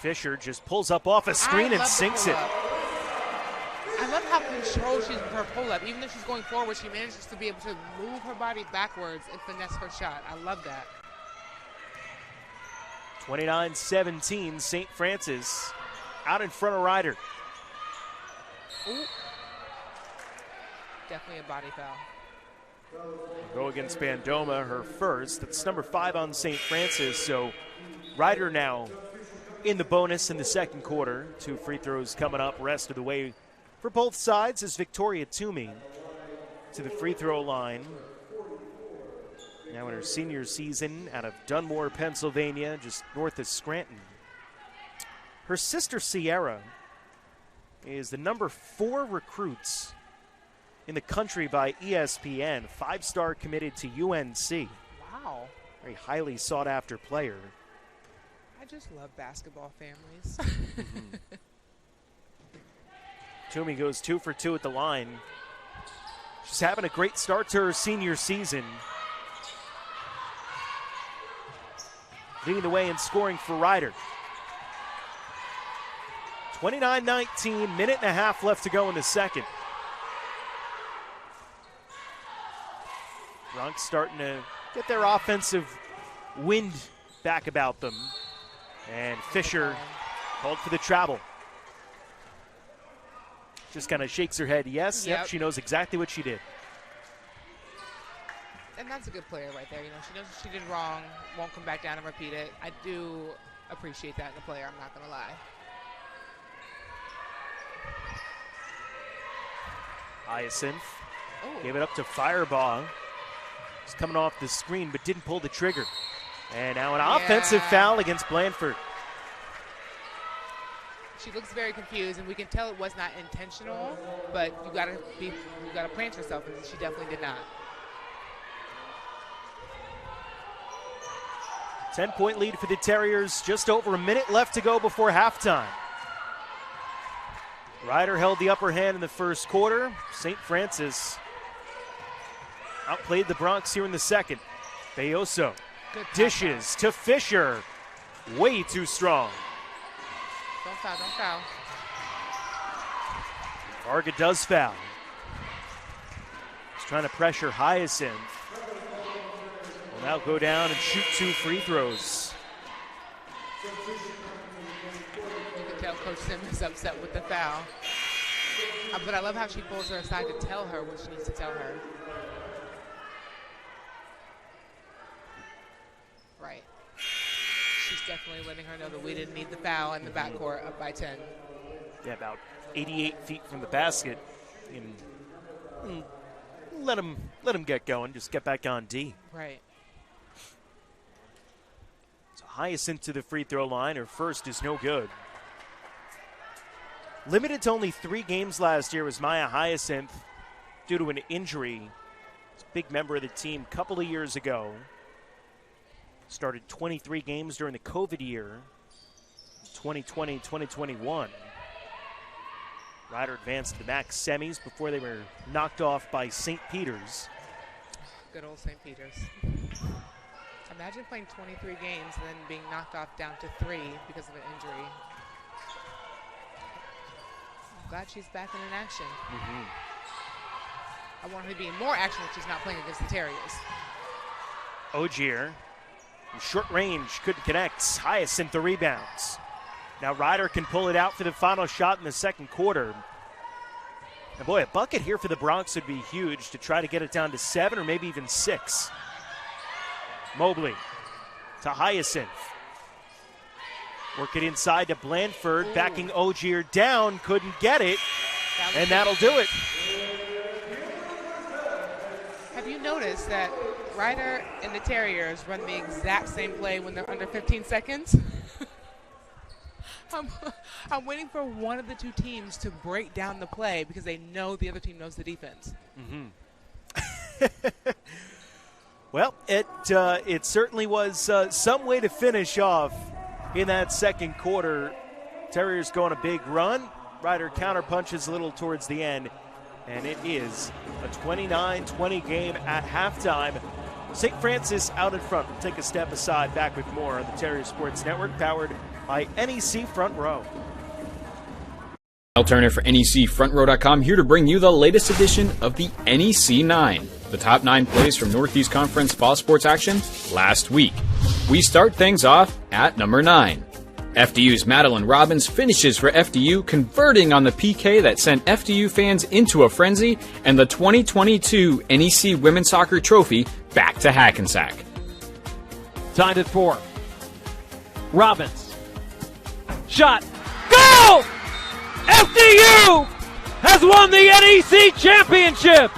A: Fisher just pulls up off a screen and sinks it.
B: I love how controlled she's with her pull-up. Even if she's going forward, she manages to be able to move her body backwards and finesse her shot. I love that.
A: 29-17, St. Francis out in front of Ryder.
B: Ooh. Definitely a body foul.
A: Go against Bandoma, her first. That's number 5 on St. Francis. So Ryder now in the bonus in the second quarter. 2 free throws coming up rest of the way for both sides as Victoria Toomey to the free throw line. Now in her senior season out of Dunmore, Pennsylvania, just north of Scranton. Her sister Sierra is the number 4 recruits in the country by ESPN. 5-star committed to UNC.
B: Wow.
A: Very highly sought after player.
B: I just love basketball families.
A: Toomey goes 2 for 2 at the line. She's having a great start to her senior season. Leading the way in scoring for Ryder. 29-19, minute and a half left to go in the second. Bronx starting to get their offensive wind back about them. And Fisher called for the travel. Just kind of shakes her head. Yes, yep, she knows exactly what she did.
B: And that's a good player right there. You know, she knows what she did wrong, won't come back down and repeat it. I do appreciate that in a player, I'm not going to lie.
A: Hyacinth gave it up to Firebaugh. He's coming off the screen but didn't pull the trigger. And now an offensive foul against Blanford.
B: She looks very confused, and we can tell it was not intentional, but you gotta plant yourself, and she definitely did not.
A: 10-point lead for the Terriers. Just over a minute left to go before halftime. Ryder held the upper hand in the first quarter. St. Francis outplayed the Bronx here in the second. Beoso dishes to Fisher. Way too strong.
B: Don't foul, don't foul.
A: Varga does foul. He's trying to pressure Hyacinth. Will now go down and shoot 2 free throws.
B: You can tell Coach Sim is upset with the foul. But I love how she pulls her aside to tell her what she needs to tell her. Right. She's definitely letting her know that we didn't need the foul in the backcourt up by 10.
A: Yeah, about 88 feet from the basket. And let him get going. Just get back on D.
B: Right.
A: So Hyacinth to the free throw line. Her first is no good. Limited to only 3 games last year was Maya Hyacinth due to an injury. She's a big member of the team a couple of years ago. Started 23 games during the COVID year, 2020, 2021. Rider advanced to the MAC semis before they were knocked off by St. Peter's.
B: Good old St. Peter's. Imagine playing 23 games and then being knocked off down to 3 because of an injury. I'm glad she's back in action. I want her to be in more action when she's not playing against the Terriers.
A: Ogier, short range, couldn't connect. Hyacinth the rebounds. Now Ryder can pull it out for the final shot in the second quarter. And boy, a bucket here for the Bronx would be huge to try to get it down to 7 or maybe even 6. Mobley to Hyacinth. Work it inside to Blandford, backing Ogier down, couldn't get it, and that'll do it.
B: Have you noticed that Ryder and the Terriers run the exact same play when they're under 15 seconds? I'm waiting for one of the two teams to break down the play because they know the other team knows the defense.
A: Well, it certainly was some way to finish off in that second quarter. Terriers go on a big run. Ryder counterpunches a little towards the end, and it is a 29-20 game at halftime. St. Francis out in front. We'll take a step aside. Back with more on the Terrier Sports Network, powered by NEC Front Row.
J: Al Turner for NECFrontRow.com, here to bring you the latest edition of the NEC 9, the top 9 plays from Northeast Conference fall sports action last week. We start things off at number 9. FDU's Madeline Robbins finishes for FDU, converting on the PK that sent FDU fans into a frenzy and the 2022 NEC Women's Soccer Trophy back to Hackensack.
G: Tied at 4. Robbins. Shot. Goal! FDU has won the NEC Championship!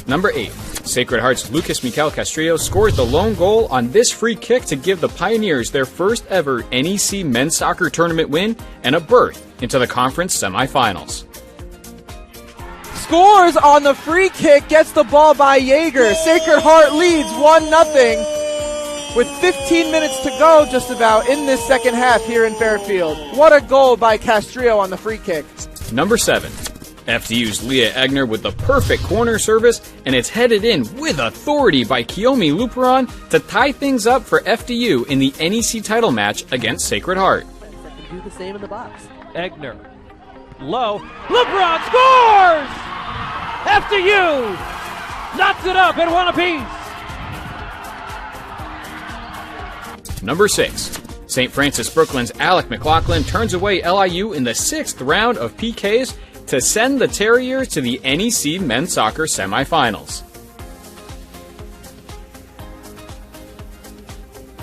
J: Number 8. Sacred Heart's Lucas Mikel Castrillo scored the lone goal on this free kick to give the Pioneers their first ever NEC men's soccer tournament win and a berth into the conference semifinals.
K: Scores on the free kick, gets the ball by Yeager. Sacred Heart leads 1-0 with 15 minutes to go just about in this second half here in Fairfield. What a goal by Castrillo on the free kick.
J: Number 7. FDU's Leah Egner with the perfect corner service, and it's headed in with authority by Kiyomi Luperon to tie things up for FDU in the NEC title match against Sacred Heart.
L: Do the same in the box.
G: Egner. Low. LeBron scores! FDU knocks it up at 1 apiece.
J: Number 6. St. Francis Brooklyn's Alec McLaughlin turns away LIU in the 6th round of PKs to send the Terriers to the NEC men's soccer semifinals.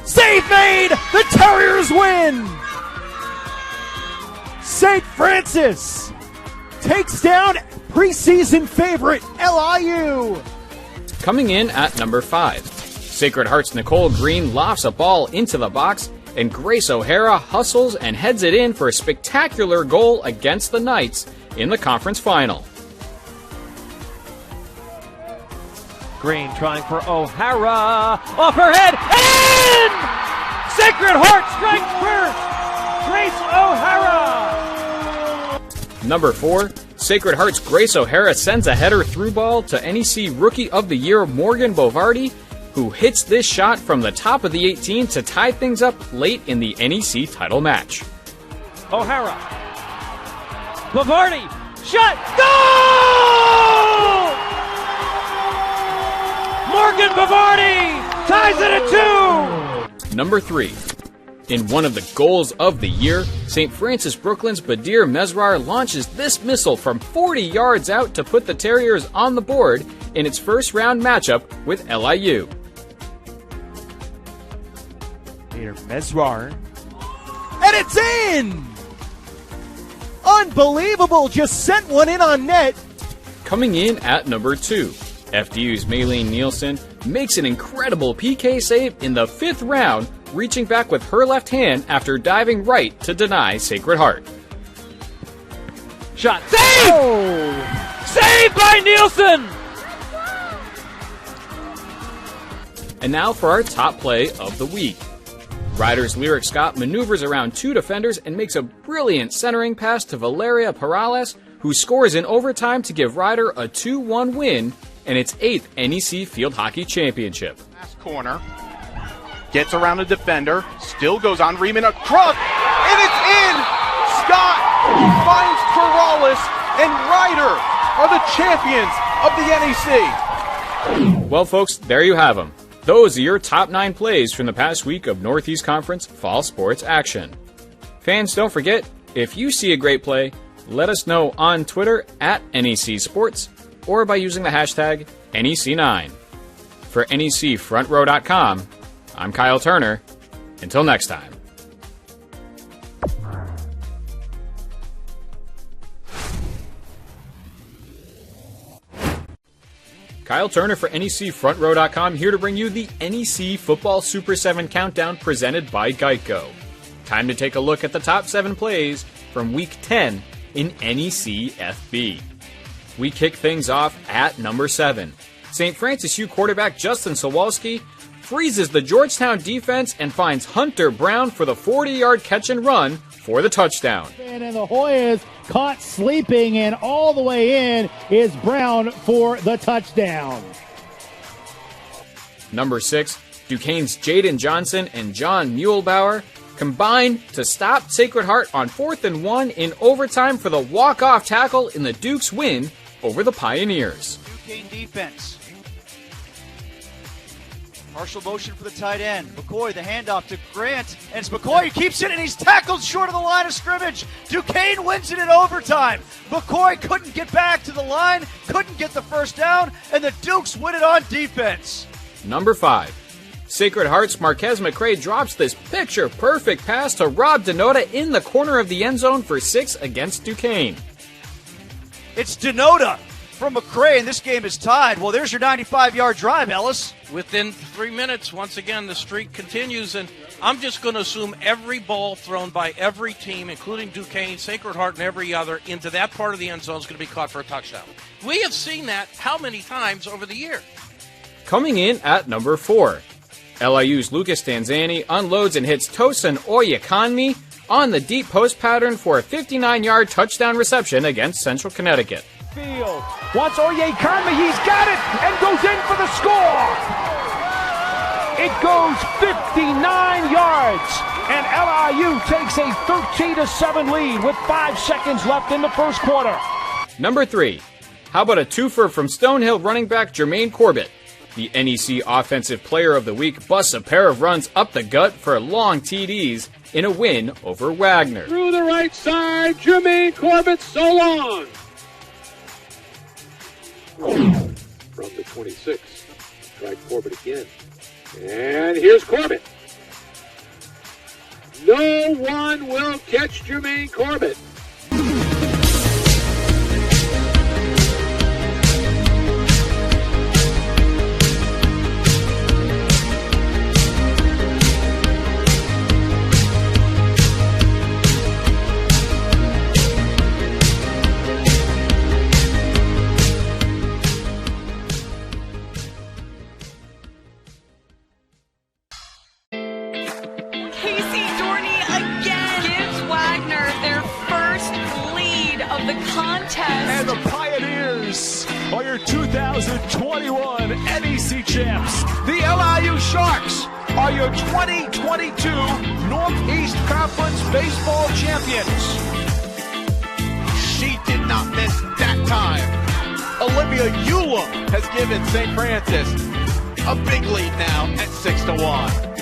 F: Save made! The Terriers win! St. Francis takes down preseason favorite LIU.
J: Coming in at number 5. Sacred Heart's Nicole Green lofts a ball into the box, and Grace O'Hara hustles and heads it in for a spectacular goal against the Knights in the conference final.
G: Green trying for O'Hara. Off her head. And in! Sacred Heart strikes first. Grace O'Hara.
J: Number 4. Sacred Heart's Grace O'Hara sends a header through ball to NEC Rookie of the Year Morgan Bovardi, who hits this shot from the top of the 18 to tie things up late in the NEC title match.
G: O'Hara. Bavardi. Shot. Goal! Morgan Bavardi ties it at 2.
J: Number 3. In one of the goals of the year, St. Francis Brooklyn's Badir Mesrar launches this missile from 40 yards out to put the Terriers on the board in its first round matchup with LIU.
A: Peter Mesrar. And it's in! Unbelievable! Just sent one in on net.
J: Coming in at number 2, FDU's Maylene Nielsen makes an incredible PK save in the 5th round, reaching back with her left hand after diving right to deny Sacred Heart.
G: Shot. Save!
K: Oh.
G: Saved by Nielsen!
J: And now for our top play of the week. Riders Lyric Scott maneuvers around 2 defenders and makes a brilliant centering pass to Valeria Perales, who scores in overtime to give Ryder a 2-1 win and its 8th NEC Field Hockey Championship.
I: Last corner. Gets around a defender. Still goes on Riemann. Across. And it's in! Scott finds Perales, and Ryder are the champions of the NEC.
J: Well, folks, there you have them. Those are your top 9 plays from the past week of Northeast Conference fall sports action. Fans, don't forget, if you see a great play, let us know on Twitter at NEC Sports or by using the hashtag NEC9. For NECFrontRow.com, I'm Kyle Turner. Until next time. Kyle Turner for NECFrontRow.com, here to bring you the NEC Football Super 7 Countdown presented by Geico. Time to take a look at the top 7 plays from Week 10 in NEC FB. We kick things off at number 7. St. Francis U quarterback Justin Sawalski freezes the Georgetown defense and finds Hunter Brown for the 40-yard catch and run for the touchdown.
M: And the Hoyas caught sleeping, and all the way in is Brown for the touchdown.
J: Number 6, Duquesne's Jaden Johnson and John Muehlbauer combined to stop Sacred Heart on 4th and 1 in overtime for the walk-off tackle in the Dukes win over the Pioneers.
N: Duquesne defense. Partial motion for the tight end. McCoy, the handoff to Grant. And it's McCoy who keeps it, and he's tackled short of the line of scrimmage. Duquesne wins it in overtime. McCoy couldn't get back to the line, couldn't get the first down, and the Dukes win it on defense.
J: Number 5. Sacred Heart's Marquez McCray drops this picture-perfect pass to Rob Denota in the corner of the end zone for 6 against Duquesne.
N: It's Denota from McCray, and this game is tied. Well, there's your 95-yard drive, Ellis.
O: Within 3 minutes, once again, the streak continues, and I'm just going to assume every ball thrown by every team, including Duquesne, Sacred Heart, and every other, into that part of the end zone is going to be caught for a touchdown. We have seen that how many times over the year?
J: Coming in at number 4, LIU's Lucas Stanzani unloads and hits Tosin Oyekanmi on the deep post pattern for a 59-yard touchdown reception against Central Connecticut.
F: Field. Wants Oyekanmi, he's got it, and goes in for the score. It goes 59 yards, and LIU takes a 13-7 lead with 5 seconds left in the first quarter.
J: Number 3, how about a twofer from Stonehill running back Jermaine Corbett? The NEC Offensive Player of the Week busts a pair of runs up the gut for long TDs in a win over Wagner.
P: Through the right side, Jermaine Corbett, so long. From the 26, tried Corbett again. And here's Corbett. No one will catch Jermaine Corbett.
F: And the Pioneers are your 2021 NEC champs. The LIU Sharks are your 2022 Northeast Conference baseball champions.
I: She did not miss that time. Olivia Eulum has given St. Francis a big lead now at 6-1.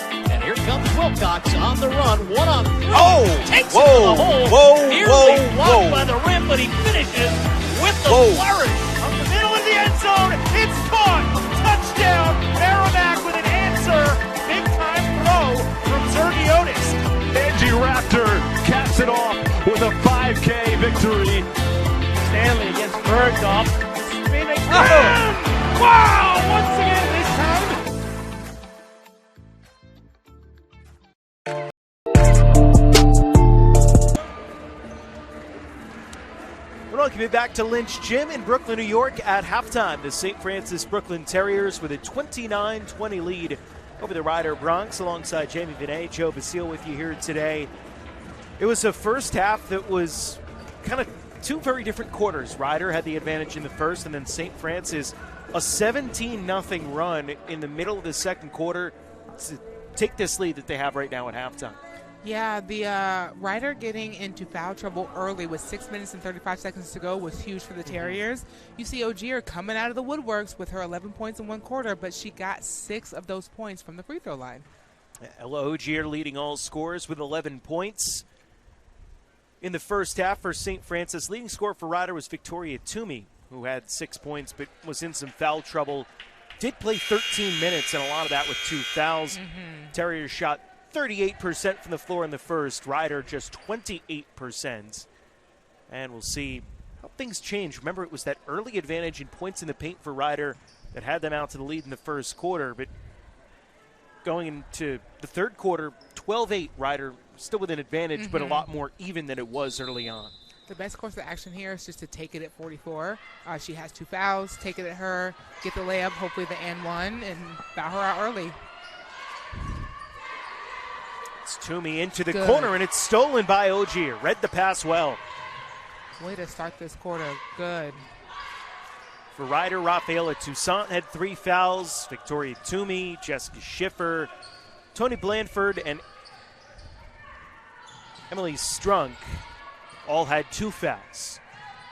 Q: Here comes Wilcox on the run, 1-on-3.
I: Oh!
Q: Takes
I: whoa!
Q: it to the hole.
I: Whoa!
Q: Nearly
I: Whoa!
Q: blocked
I: Whoa!
Q: by the rim, but he finishes with the
I: Whoa!
Q: flourish.
N: Up the middle of the end zone, it's caught. Touchdown! Merrimack with an answer. Big time throw from Zergy
F: three. Stanley against Bergdorf. Spin again! Wow! Once again this time.
A: We're welcome back to Lynch Gym in Brooklyn, New York at halftime. The St. Francis Brooklyn Terriers with a 29-20 lead over the Rider Bronx alongside Jamie Vinay. Joe Basile with you here today. It was a first half that was kind of two very different quarters. Rider had the advantage in the first, and then St. Francis a 17-0 run in the middle of the second quarter to take this lead that they have right now at halftime.
B: Yeah, the Rider getting into foul trouble early with 6 minutes and 35 seconds to go was huge for the Terriers. You see Ogier coming out of the woodworks with her 11 points in one quarter, but she got 6 of those points from the free throw line.
A: Ella Ogier leading all scorers with 11 points. In the first half for St. Francis, leading scorer for Rider was Victoria Toomey, who had 6 points but was in some foul trouble. Did play 13 minutes, and a lot of that with 2 fouls. Terriers shot 38% from the floor in the first. Rider just 28%. And we'll see how things change. Remember, it was that early advantage in points in the paint for Rider that had them out to the lead in the first quarter. But going into the third quarter, 12-8, Rider still with an advantage, but a lot more even than it was early on.
B: The best course of action here is just to take it at 44. She has 2 fouls. Take it at her, get the layup, hopefully the and one, and foul her out early.
A: It's Toomey into the corner, and it's stolen by Ogier. Read the pass well.
B: Way to start this quarter. Good.
A: For Rider, Rafaela Toussaint had 3 fouls. Victoria Toomey, Jessica Schiffer, Tony Blandford, and Emily Strunk all had 2 fouls.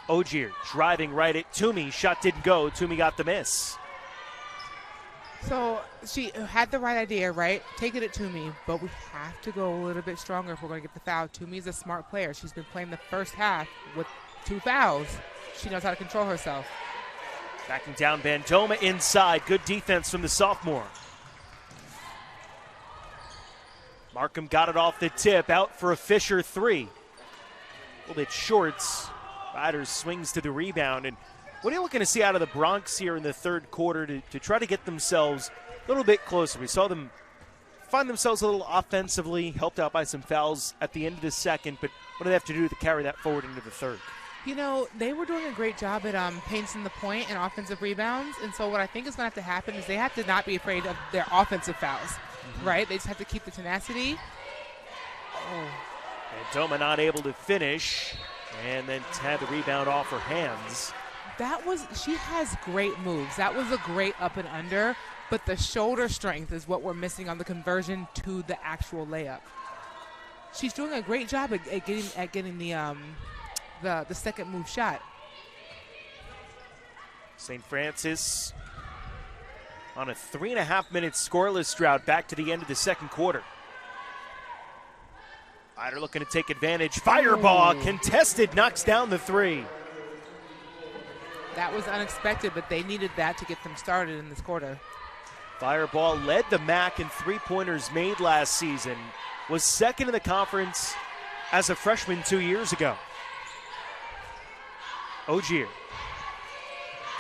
A: Ogier driving right at Toomey. Shot didn't go. Toomey got the miss.
B: So she had the right idea, right? Take it at Toomey, but we have to go a little bit stronger if we're going to get the foul. Toomey's a smart player. She's been playing the first half with 2 fouls. She knows how to control herself.
A: Backing down Bandoma inside. Good defense from the sophomore. Markham got it off the tip. Out for a Fisher 3. A little bit shorts. Riders swings to the rebound. And what are you looking to see out of the Bronx here in the third quarter to try to get themselves a little bit closer? We saw them find themselves a little offensively, helped out by some fouls at the end of the second, but what do they have to do to carry that forward into the third?
B: You know, they were doing a great job at painting the point and offensive rebounds, and so what I think is going to have to happen is they have to not be afraid of their offensive fouls, right? They just have to keep the tenacity.
A: And Doma not able to finish, and then had the rebound off her hands.
B: She has great moves. That was a great up and under, but the shoulder strength is what we're missing on the conversion to the actual layup. She's doing a great job at getting the second move shot.
A: St. Francis on a 3.5-minute scoreless drought back to the end of the second quarter. Rider looking to take advantage. Fireball contested, knocks down the 3.
B: That was unexpected, but they needed that to get them started in this quarter.
A: Fireball led the MAC in 3-pointers made last season. Was second in the conference as a freshman 2 years ago. Ogier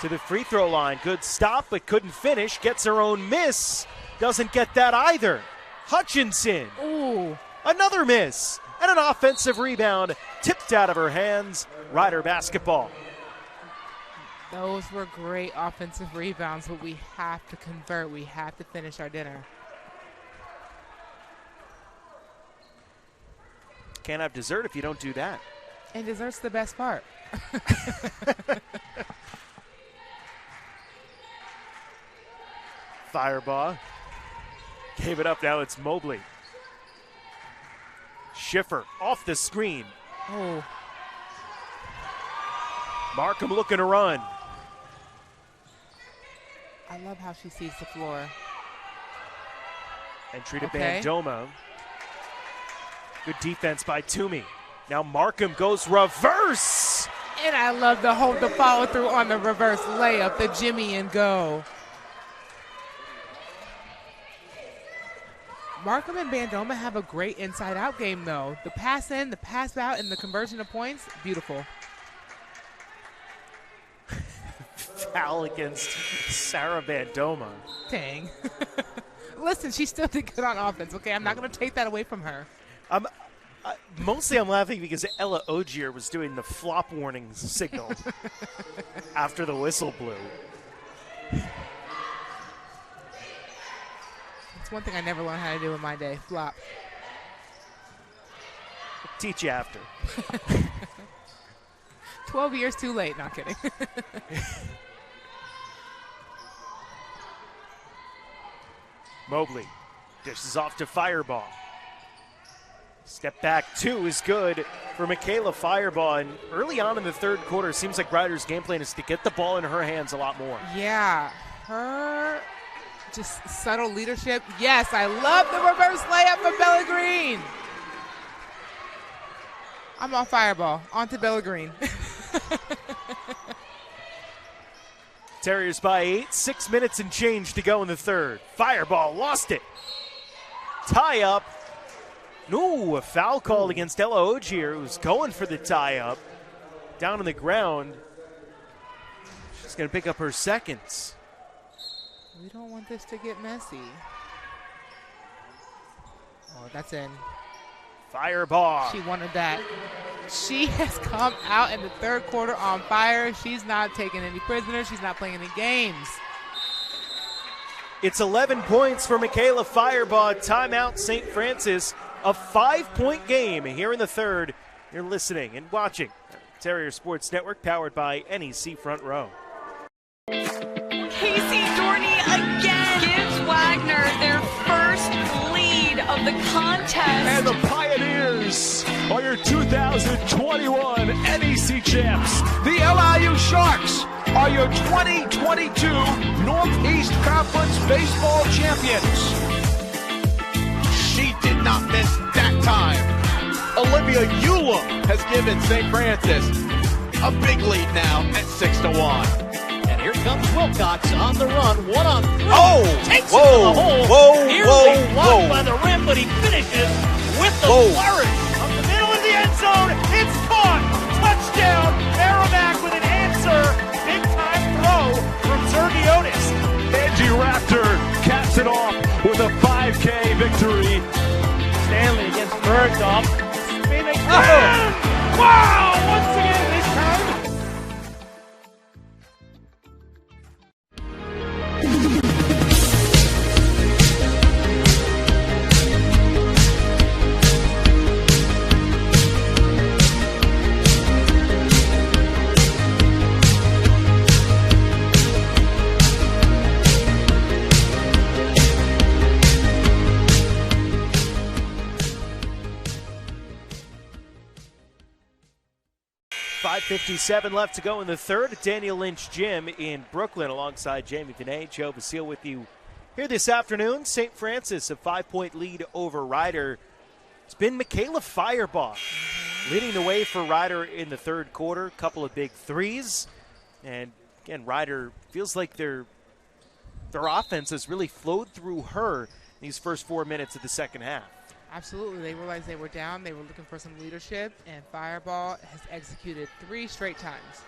A: to the free throw line. Good stop, but couldn't finish. Gets her own miss. Doesn't get that either. Hutchinson.
B: Ooh.
A: Another miss. And an offensive rebound tipped out of her hands. Rider basketball.
B: Those were great offensive rebounds, but we have to convert. We have to finish our dinner.
A: Can't have dessert if you don't do that.
B: And dessert's the best part.
A: Fireball. Gave it up. Now it's Mobley. Schiffer off the screen.
B: Oh.
A: Markham looking to run.
B: I love how she sees the floor.
A: Entry to Bandoma. Good defense by Toomey. Now Markham goes reverse.
B: And I love the follow through on the reverse layup, the Jimmy and go. Markham and Bandoma have a great inside-out game, though. The pass in, the pass out, and the conversion of points, beautiful.
A: foul against Sarah Bandoma.
B: Dang. Listen, she still did good on offense, okay? I'm not going to take that away from her.
A: Mostly I'm laughing because Ella Ogier was doing the flop warning signal after the whistle blew.
B: It's one thing I never learned how to do in my day, flop.
A: Teach you after.
B: 12 years too late, not kidding.
A: Mobley dishes off to Fireball. Step back two is good for Michaela Fireball. And early on in the third quarter, seems like Ryder's game plan is to get the ball in her hands a lot more.
B: Yeah, her just subtle leadership. Yes, I love the reverse layup from Bella Green. I'm on Fireball. On to Bella Green.
A: Terriers by 8, 6 minutes and change to go in the third. Fireball lost it. Tie up. No, a foul called against Ella Ogier, who's going for the tie up. Down on the ground. She's going to pick up her seconds.
B: We don't want this to get messy. Oh, that's in.
A: Fireball.
B: She wanted that. She has come out in the third quarter on fire. She's not taking any prisoners. She's not playing any games.
A: It's 11 points for Michaela Fireball. Timeout, St. Francis. A 5-point game here in the third. You're listening and watching Terrier Sports Network, powered by NEC Front Row.
E: Casey Dorney again gives Wagner their first lead of the contest.
F: And the Pioneers are your 2021 NEC champs. The LIU Sharks are your 2022 Northeast Conference baseball champions.
I: She did not miss that time. Olivia Eulum has given St. Francis a big lead now at 6-1.
Q: And here comes Wilcox on the run, 1-on-3.
I: Oh!
Q: Takes it to the hole. Nearly blocked by the rim, but he finishes with the flourish.
A: Up the middle of the end zone. It's caught. Touchdown. Merrimack with an answer. Big time throw from Zergiotis.
F: Angie Raptor caps it off with a 5K victory.
G: Stanley against Bergdorf. Spinning.
A: Wow! Once again this time. .57 left to go in the third at Daniel Lynch Gym in Brooklyn, alongside Jamie Vinay. Joe Vasile with you here this afternoon. St. Francis, a 5-point lead over Ryder. It's been Michaela Fireball leading the way for Ryder in the third quarter. A couple of big threes. And again, Ryder feels like their offense has really flowed through her in these first 4 minutes of the second half.
B: Absolutely. They realized they were down. They were looking for some leadership, and Fireball has executed 3 straight times.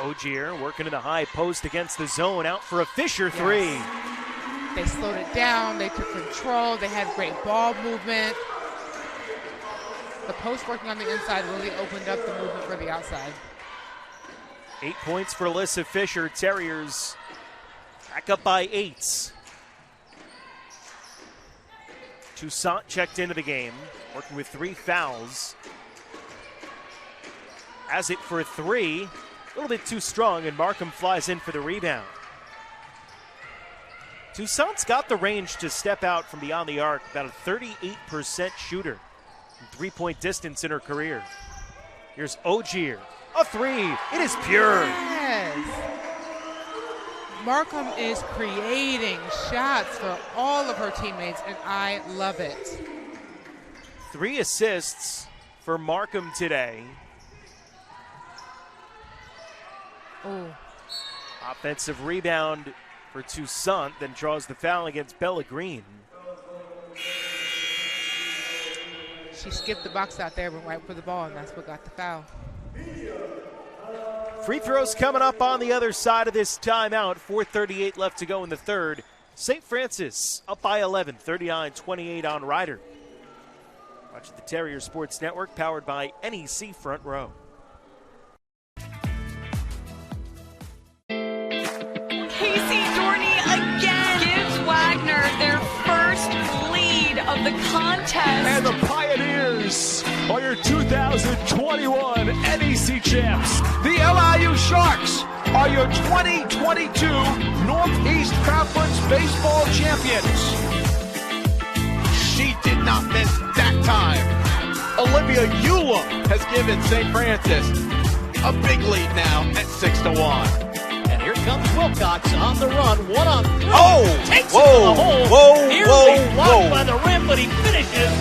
A: Ogier working in the high post against the zone, out for a Fisher three.
B: Yes. They slowed it down. They took control. They had great ball movement. The post working on the inside really opened up the movement for the outside.
A: 8 points for Alyssa Fisher. Terriers back up by 8. Toussaint checked into the game, working with 3 fouls. Has it for 3. A little bit too strong, and Markham flies in for the rebound. Toussaint's got the range to step out from beyond the arc, about a 38% shooter from 3-point distance in her career. Here's Ogier. A 3. It is pure.
B: Yes. Markham is creating shots for all of her teammates, and I love it.
A: 3 assists for Markham today.
B: Oh.
A: Offensive rebound for Toussaint, then draws the foul against Bella Green.
B: She skipped the box out there, went right for the ball, and that's what got the foul.
A: Free throws coming up on the other side of this timeout. 4:38 left to go in the third. St. Francis up by 11, 39-28 on Ryder. Watch the Terrier Sports Network, powered by NEC Front Row.
E: Casey Dorney again gives Wagner their first lead of the contest.
F: And the Pioneers are your 2021 NEC champs. The LIU Sharks are your 2022 Northeast Conference baseball champions.
I: She did not miss that time. Olivia Eulum has given St. Francis a big lead now at 6-1.
Q: And here comes Wilcox on the run, 1-on-3.
I: Oh!
Q: Takes
I: Whoa!
Q: it to the hole.
I: Whoa!
Q: Nearly
I: Whoa!
Q: blocked
I: Whoa!
Q: by the rim, but he finishes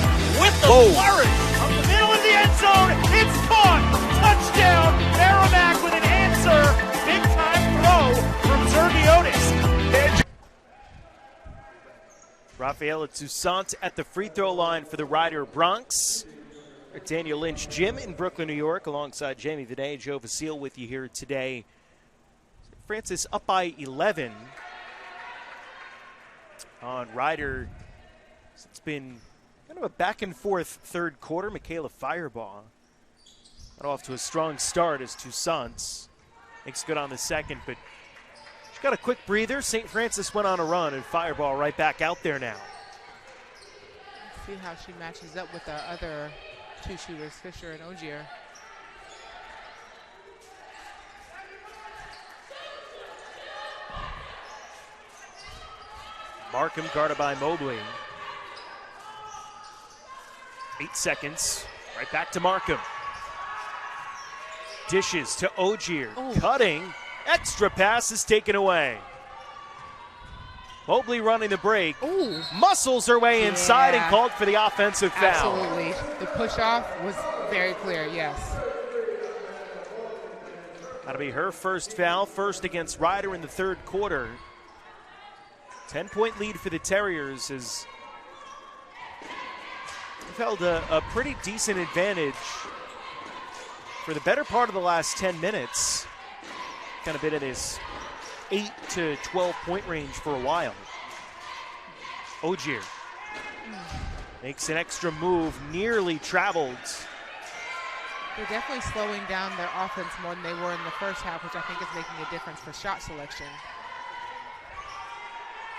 Q: with the
I: Whoa!
Q: flourish.
F: Up the middle of the end zone, it's caught! Touchdown! Merrimack with an answer. Big time throw from Zergiotis.
A: Rafaela Toussaint at the free throw line for the Ryder Bronx. Daniel Lynch Gym in Brooklyn, New York, alongside Jamie Vinay, Joe Vasile with you here today. Francis up by 11 on Ryder. It's been kind of a back and forth third quarter. Michaela Firebaugh got off to a strong start as Toussaint makes good on the second, but she got a quick breather. St. Francis went on a run, and Firebaugh right back out there now.
B: See how she matches up with our other two shooters, Fisher and Ogier.
A: Markham guarded by Mobley. 8 seconds. Right back to Markham. Dishes to Ogier. Cutting. Extra pass is taken away. Mobley running the break. Muscles her way inside and called for the offensive foul.
B: Absolutely. The push off was very clear, yes.
A: That'll be her first foul, first against Ryder in the third quarter. 10-point lead for the Terriers as they've held a pretty decent advantage for the better part of the last 10 minutes. Kind of been in this 8 to 12 point range for a while. Ogier makes an extra move, nearly traveled.
B: They're definitely slowing down their offense more than they were in the first half, which I think is making a difference for shot selection.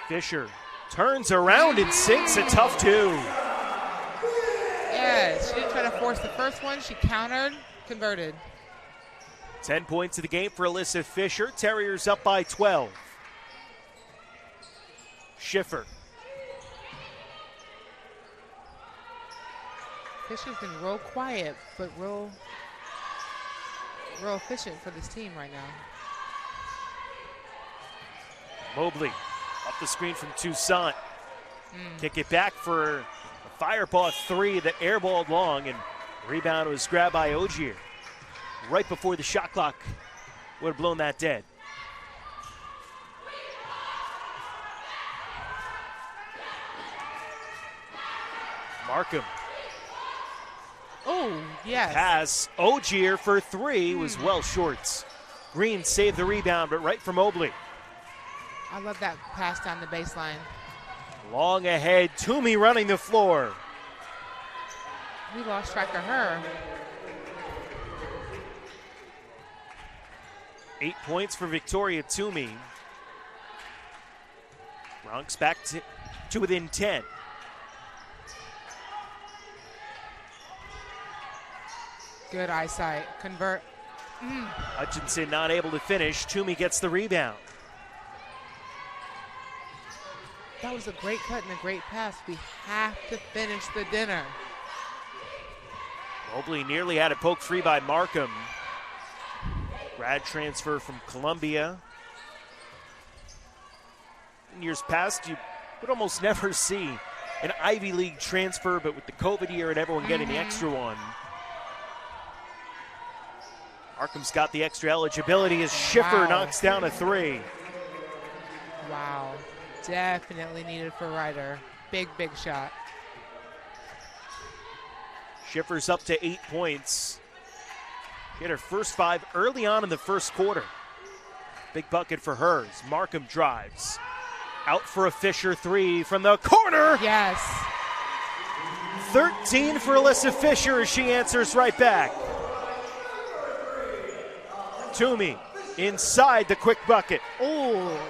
A: Fisher turns around and sinks a tough two.
B: Yes, she didn't try to force the first one. She countered, converted.
A: 10 points of the game for Alyssa Fisher. Terriers up by 12. Schiffer.
B: Fisher's been real quiet, but real efficient for this team right now.
A: Mobley up the screen from Toussaint. Kick it back for a Firepaw three that airballed long, and rebound was grabbed by Ogier right before the shot clock would have blown that dead. Markham.
B: Oh, yes.
A: Pass. Ogier for three was well short. Green saved the rebound, but right from Mobley.
B: I love that pass down the baseline.
A: Long ahead, Toomey running the floor.
B: We lost track of her.
A: 8 points for Victoria Toomey. Bronx back to within 10.
B: Good eyesight. Convert.
A: Hutchinson not able to finish. Toomey gets the rebound.
B: That was a great cut and a great pass. We have to finish the dinner.
A: Mobley nearly had it poked free by Markham. Grad transfer from Columbia. In years past, you would almost never see an Ivy League transfer, but with the COVID year and everyone getting the extra one. Markham's got the extra eligibility as Schiffer knocks down a three.
B: Wow. Definitely needed for Ryder. Big, big shot.
A: Schiffer's up to 8 points. She had her first 5 early on in the first quarter. Big bucket for hers. Markham drives. Out for a Fisher 3 from the corner.
B: Yes.
A: 13 for Alyssa Fisher as she answers right back. Toomey inside the quick bucket.
B: Oh,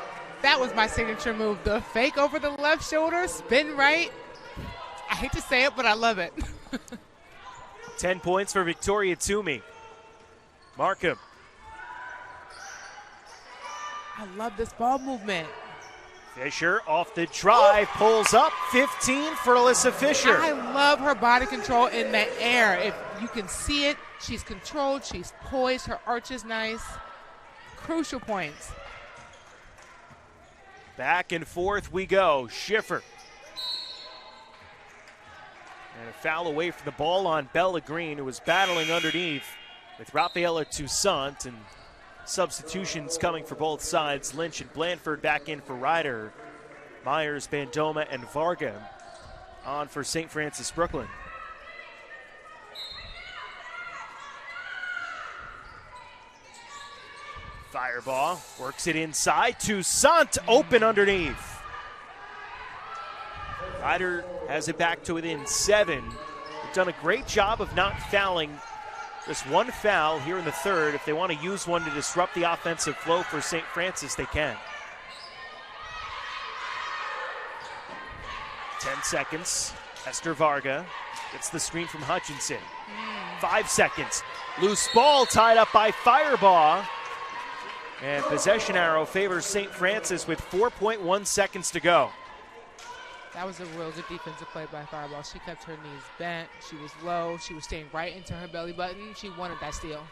B: that was my signature move. The fake over the left shoulder, spin right. I hate to say it, but I love it.
A: 10 points for Victoria Toomey. Markham.
B: I love this ball movement.
A: Fisher off the drive, pulls up, 15 for Alyssa Fisher.
B: I love her body control in the air. If you can see it, she's controlled, she's poised, her arch is nice. Crucial points.
A: Back and forth we go. Schiffer. And a foul away from the ball on Bella Green, who was battling underneath with Rafaela Toussaint, and substitutions coming for both sides. Lynch and Blanford back in for Ryder. Myers, Bandoma, and Varga on for St. Francis Brooklyn. Fireball works it inside. Toussaint open underneath. Ryder has it back to within 7. They've done a great job of not fouling. Just one foul here in the third. If they want to use one to disrupt the offensive flow for St. Francis, they can. 10 seconds. Esther Varga gets the screen from Hutchinson. 5 seconds. Loose ball tied up by Fireball. And possession arrow favors St. Francis with 4.1 seconds to go.
B: That was a real good defensive play by Fireball. She kept her knees bent. She was low. She was staying right into her belly button. She wanted that steal.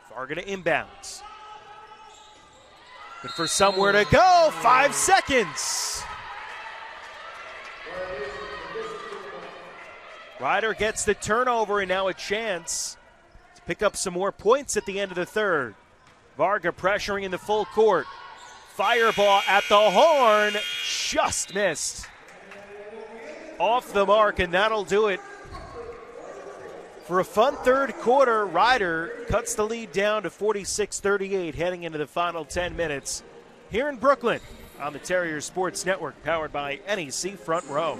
A: Varga to inbounds. But for somewhere to go, 5 seconds. Ryder gets the turnover and now a chance to pick up some more points at the end of the third. Varga pressuring in the full court. Fireball at the horn, just missed. Off the mark, and that'll do it. For a fun third quarter, Ryder cuts the lead down to 46-38 heading into the final 10 minutes here in Brooklyn on the Terrier Sports Network, powered by NEC Front Row.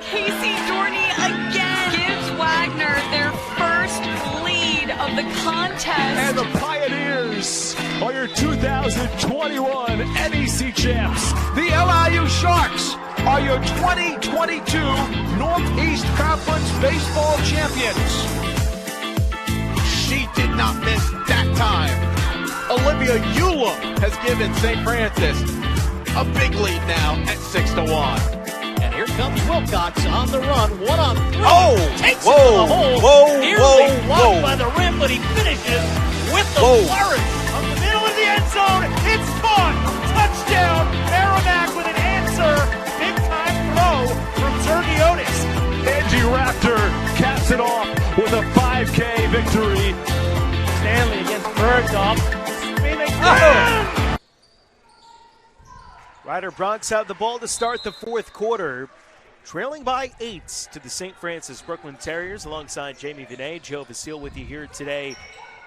E: Casey Dorney again gives Wagner their first lead of the contest.
F: And the Pioneers are your 2021 NEC champs. The LIU Sharks are your 2022 Northeast Conference baseball champions.
I: She did not miss that time. Olivia Eula has given St. Francis a big lead now at 6-1.
Q: And here comes Wilcox on the run, 1-on-3.
I: Oh!
Q: Takes it to the hole. Nearly blocked by the rim, but he finishes with the flourish.
F: Up the middle of the end zone, it's caught. Touchdown, Merrimack with an answer. Big time throw from Tergiotis. Angie Raptor caps it off with a 5K victory.
Q: Stanley against Bergdorf. Spinning.
A: Ryder Bronx have the ball to start the fourth quarter, trailing by 8 to the St. Francis Brooklyn Terriers, alongside Jamie Vinay. Joe Vasile with you here today.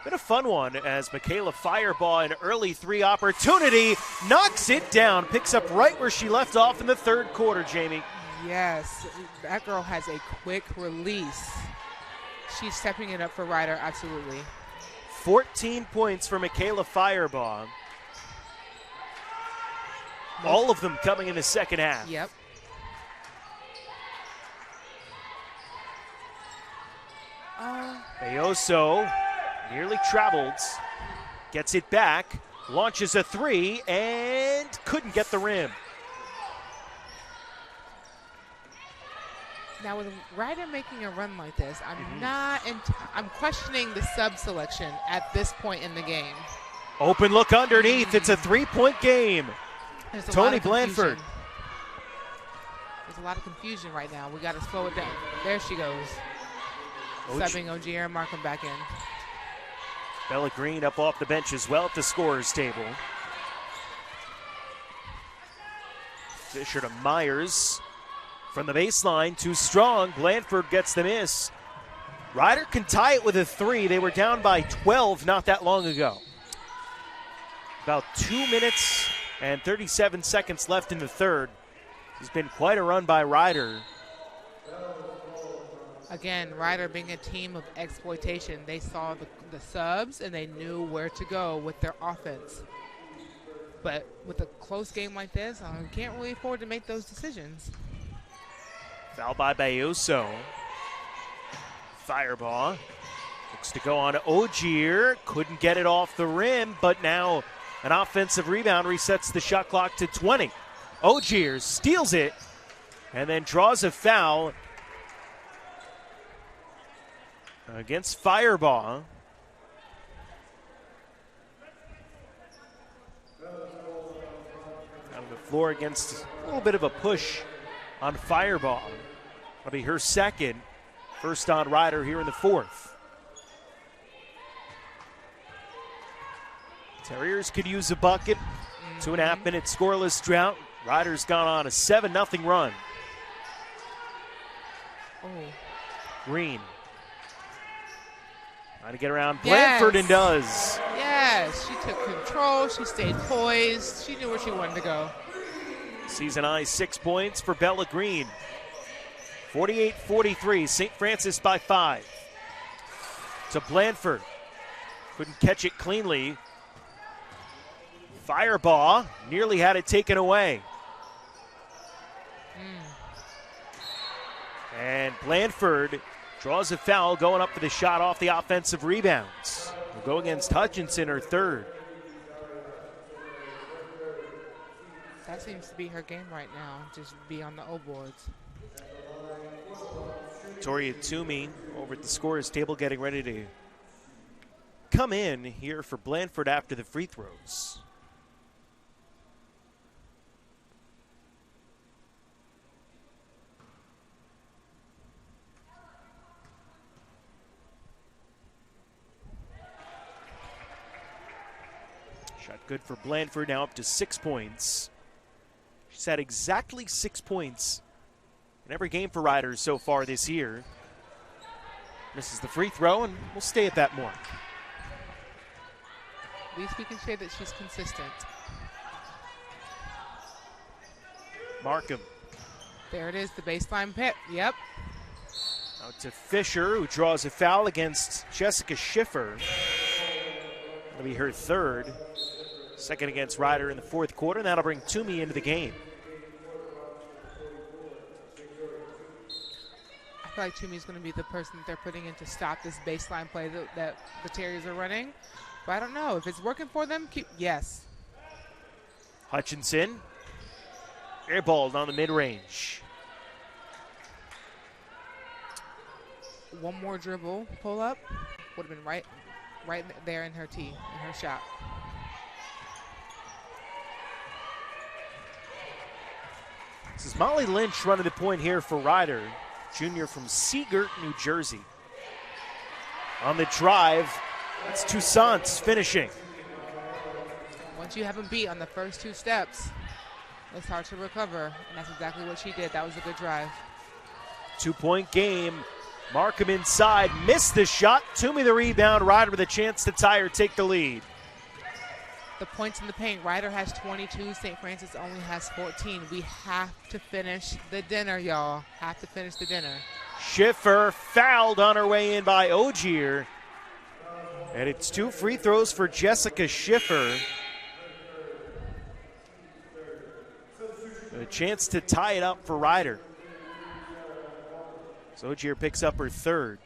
A: Been a fun one as Michaela Fireball, an early 3 opportunity, knocks it down, picks up right where she left off in the third quarter, Jamie.
B: Yes, that girl has a quick release. She's stepping it up for Ryder, absolutely.
A: 14 points for Michaela Fireball. All of them coming in the second half.
B: Yep.
A: Mayoso nearly travels, gets it back, launches a 3, and couldn't get the rim.
B: Now with Ryder making a run like this, I'm questioning the sub selection at this point in the game.
A: Open look underneath. It's a 3-point game. Tony Blanford.
B: There's a lot of confusion right now. We got to slow it down. There she goes. Subbing Ogier and Markham back in.
A: Bella Green up off the bench as well at the scorer's table. Fisher to Myers. From the baseline, too strong. Blandford gets the miss. Ryder can tie it with a 3. They were down by 12 not that long ago. About 2 minutes and 37 seconds left in the third. It's been quite a run by Ryder.
B: Again, Ryder being a team of exploitation. They saw the subs and they knew where to go with their offense. But with a close game like this, you can't really afford to make those decisions.
A: Foul by Bayoso. Fireball. Looks to go on Ogier. Couldn't get it off the rim, but now an offensive rebound resets the shot clock to 20. Ogier steals it and then draws a foul against Fireball. Out of the floor against a little bit of a push on Fireball. That'll be her second. First on Ryder here in the fourth. Terriers could use a bucket. 2.5 minute scoreless drought. Ryder's gone on a 7-0 run. Green. Trying to get around Blandford and does.
B: Yes, she took control. She stayed poised. She knew where she wanted to go.
A: Season high 6 points for Bella Green. 48-43, St. Francis by 5. To Blandford. Couldn't catch it cleanly. Fireball nearly had it taken away. And Blandford draws a foul going up for the shot off the offensive rebounds. Will go against Hutchinson, her third.
B: That seems to be her game right now, just be on the O boards.
A: Victoria Toomey over at the scorer's table getting ready to come in here for Blandford after the free throws. Shot good for Blandford, now up to 6 points. She's had exactly 6 points in every game for Ryder so far this year. Misses the free throw, and we'll stay at that mark.
B: At least we can say that she's consistent.
A: Markham.
B: There it is, the baseline pit. Yep.
A: Out to Fisher, who draws a foul against Jessica Schiffer. That'll be her third. Second against Ryder in the fourth quarter, and that'll bring Toomey into the game.
B: I feel like Toomey's going to be the person that they're putting in to stop this baseline play that the Terriers are running. But I don't know. If it's working for them, yes.
A: Hutchinson. Airballed on the mid-range.
B: One more dribble, pull up, would have been right there in her tee, in her shot.
A: This is Molly Lynch running the point here for Ryder, junior from Seagirt, New Jersey. On the drive, that's Toussaint's finishing.
B: Once you have them beat on the first 2 steps, it's hard to recover, and that's exactly what she did. That was a good drive.
A: 2-point game. Markham inside, missed the shot. Toomey the rebound. Ryder with a chance to tie or take the lead.
B: The points in the paint. Ryder has 22. St. Francis only has 14. We have to finish the dinner, y'all. Have to finish the dinner.
A: Schiffer fouled on her way in by Ogier. And it's 2 free throws for Jessica Schiffer. A chance to tie it up for Ryder. So Ogier picks up her third.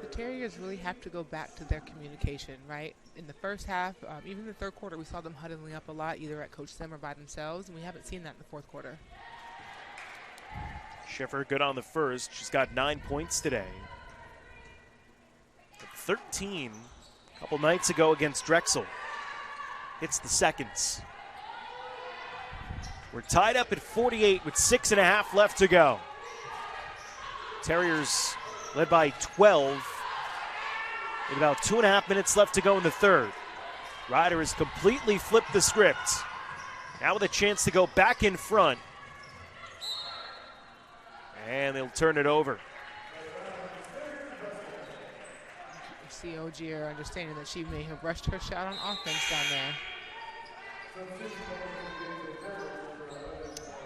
B: The Terriers really have to go back to their communication, right? In the first half, even in the third quarter, we saw them huddling up a lot, either at Coach Sim or by themselves, and we haven't seen that in the fourth quarter.
A: Schiffer good on the first. She's got 9 points today. 13 a couple nights ago against Drexel. Hits the seconds. We're tied up at 48 with 6.5 left to go. Terriers led by 12 with about 2.5 minutes left to go in the third. Ryder has completely flipped the script. Now with a chance to go back in front. And they'll turn it over.
B: You see Ogier understanding that she may have rushed her shot on offense down there.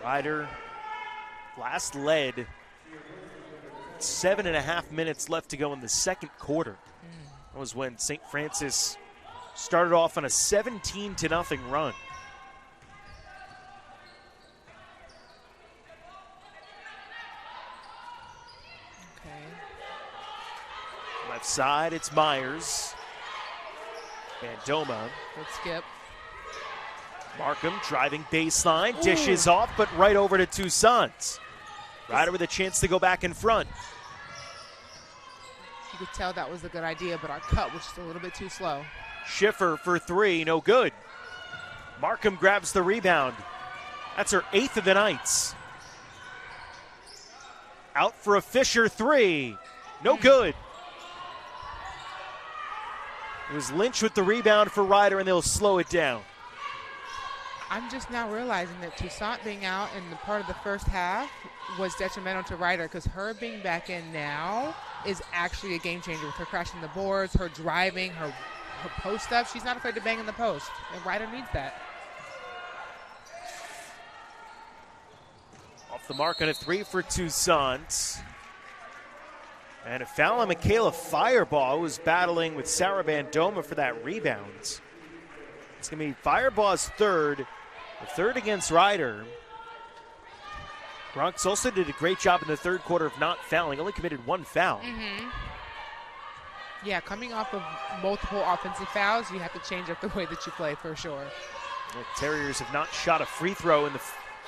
A: Ryder last led. 7.5 minutes left to go in the second quarter. That was when St. Francis started off on a 17-0 run. Left side, it's Myers. Bandoma.
B: Good skip.
A: Markham driving baseline, dishes off, but right over to Toussaint. Ryder with a chance to go back in front.
B: You could tell that was a good idea, but our cut was just a little bit too slow.
A: Schiffer for three, no good. Markham grabs the rebound. That's her 8th of the night. Out for a Fisher three, no good. It was Lynch with the rebound for Ryder, and they'll slow it down.
B: I'm just now realizing that Toussaint being out in the part of the first half was detrimental to Ryder, because her being back in now is actually a game changer with her crashing the boards, her driving, her post up. She's not afraid to bang in the post, and Ryder needs that.
A: Off the mark on a three for Toussaint. And a foul on Michaela Firebaugh, who's battling with Sarah Bandoma for that rebound. It's going to be Firebaugh's third, the third against Ryder. Bronx also did a great job in the third quarter of not fouling, only committed one foul.
B: Yeah, coming off of multiple offensive fouls, you have to change up the way that you play for sure.
A: The Terriers have not shot a free throw in the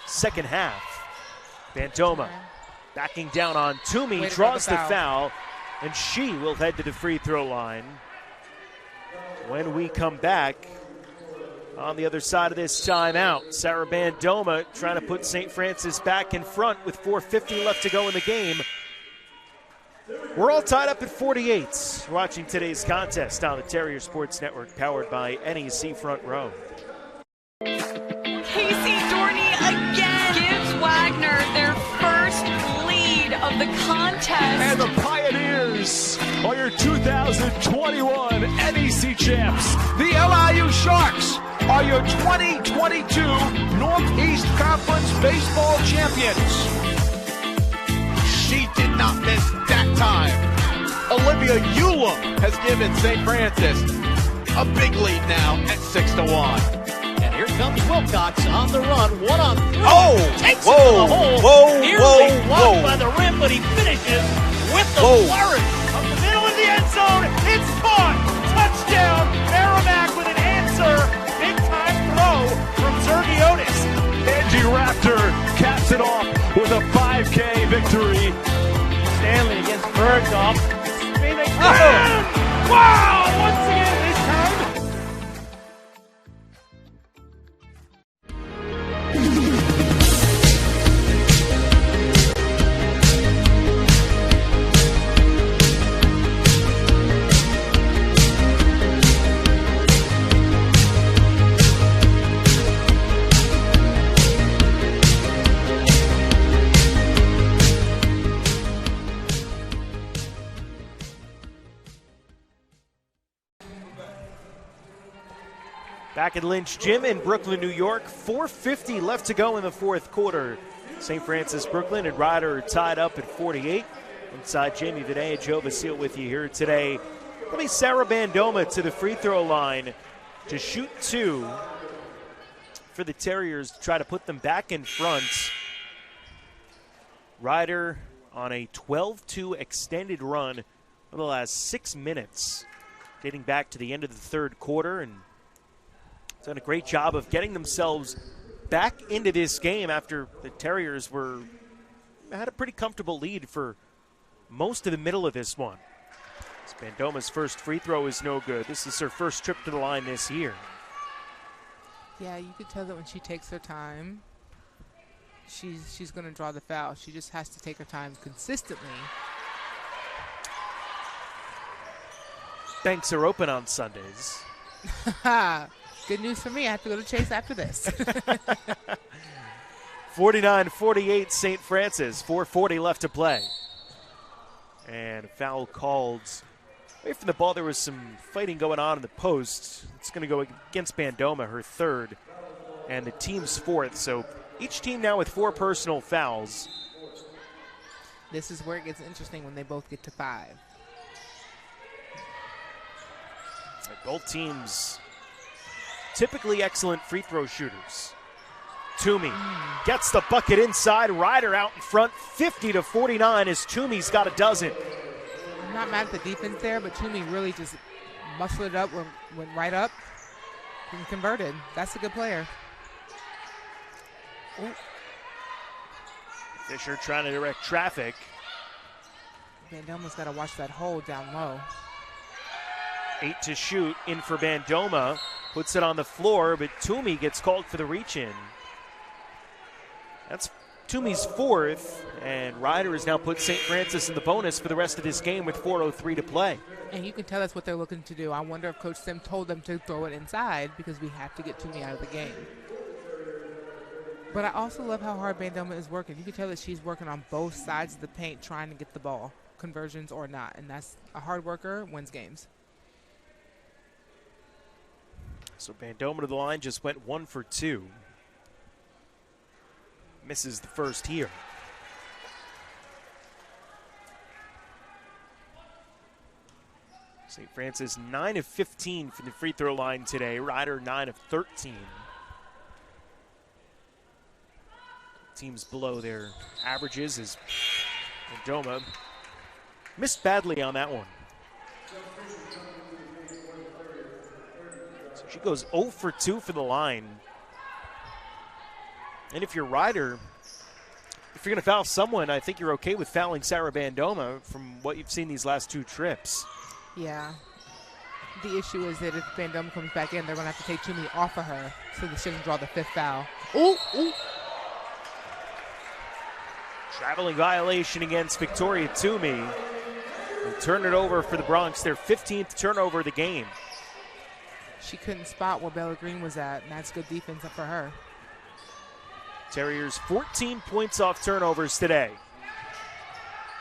A: second half. Bandoma backing down on Toomey, draws the foul, and she will head to the free throw line. When we come back, on the other side of this timeout, Sarah Bandoma trying to put St. Francis back in front with 4:50 left to go in the game. We're all tied up at 48. Watching today's contest on the Terrier Sports Network, powered by NEC Front Row.
E: Casey Dorney again gives Wagner their first lead of the contest.
F: And the Pioneers are your 2021 NEC champs. The LIU Sharks are your 2022 Northeast Conference baseball champions.
I: She did not miss that time. Olivia Ulam has given St. Francis a big lead now at 6-1.
Q: And here comes Wilcox on the run, 1-on-3. Takes it to the hole. Nearly blocked by the rim, but he finishes with the flourish.
F: Up the middle of the end zone, it's caught. Touchdown, Merrimack with an answer. Big time throw from Zergiotis. Angie Raptor caps it off with a 5K victory.
Q: Stanley against Bergdorf. Spinning.
F: Wow! Once again this time.
A: Back at Lynch Gym in Brooklyn, New York. 4:50 left to go in the fourth quarter. St. Francis, Brooklyn, and Ryder are tied up at 48. Inside Jamie Vinet and Joe Vasile with you here today. Let me Sarah Bandoma to the free throw line to shoot two for the Terriers to try to put them back in front. Ryder on a 12-2 extended run for the last 6 minutes, dating back to the end of the third quarter, and done a great job of getting themselves back into this game after the Terriers had a pretty comfortable lead for most of the middle of this one. Bandoma's first free throw is no good. This is her first trip to the line this year.
B: Yeah, you could tell that when she takes her time, she's going to draw the foul. She just has to take her time consistently.
A: Banks are open on Sundays.
B: Good news for me. I have to go to Chase after this.
A: 49-48 St. Francis. 4:40 left to play. And a foul called away from the ball. There was some fighting going on in the post. It's going to go against Bandoma, her third, and the team's fourth. So each team now with 4 personal fouls.
B: This is where it gets interesting when they both get to 5.
A: Both teams typically excellent free throw shooters. Toomey gets the bucket inside. Ryder out in front, 50-49 as Toomey's got a dozen.
B: I'm not mad at the defense there, but Toomey really just muscled it up, went right up, and converted. That's a good player. Ooh.
A: Fisher trying to direct traffic.
B: Bandoma's got to watch that hole down low.
A: 8 to shoot, in for Bandoma. Puts it on the floor, but Toomey gets called for the reach-in. That's Toomey's 4th, and Ryder has now put St. Francis in the bonus for the rest of this game with 4:03 to play.
B: And you can tell that's what they're looking to do. I wonder if Coach Sim told them to throw it inside because we have to get Toomey out of the game. But I also love how hard Bandoma is working. You can tell that she's working on both sides of the paint trying to get the ball, conversions or not, and that's a hard worker wins games.
A: So Bandoma to the line just went 1 for 2. Misses the first here. St. Francis 9 of 15 from the free throw line today. Ryder 9 of 13. Teams below their averages as Bandoma missed badly on that one. So she goes 0 for 2 for the line. And if you're Ryder, if you're going to foul someone, I think you're okay with fouling Sarah Bandoma from what you've seen these last 2 trips.
B: Yeah. The issue is that if Bandoma comes back in, they're going to have to take Toomey off of her so they shouldn't draw the 5th foul. Ooh, ooh.
A: Traveling violation against Victoria Toomey. They'll turn it over for the Bronx, their 15th turnover of the game.
B: She couldn't spot where Bella Green was at, and that's good defense up for her.
A: Terriers 14 points off turnovers today.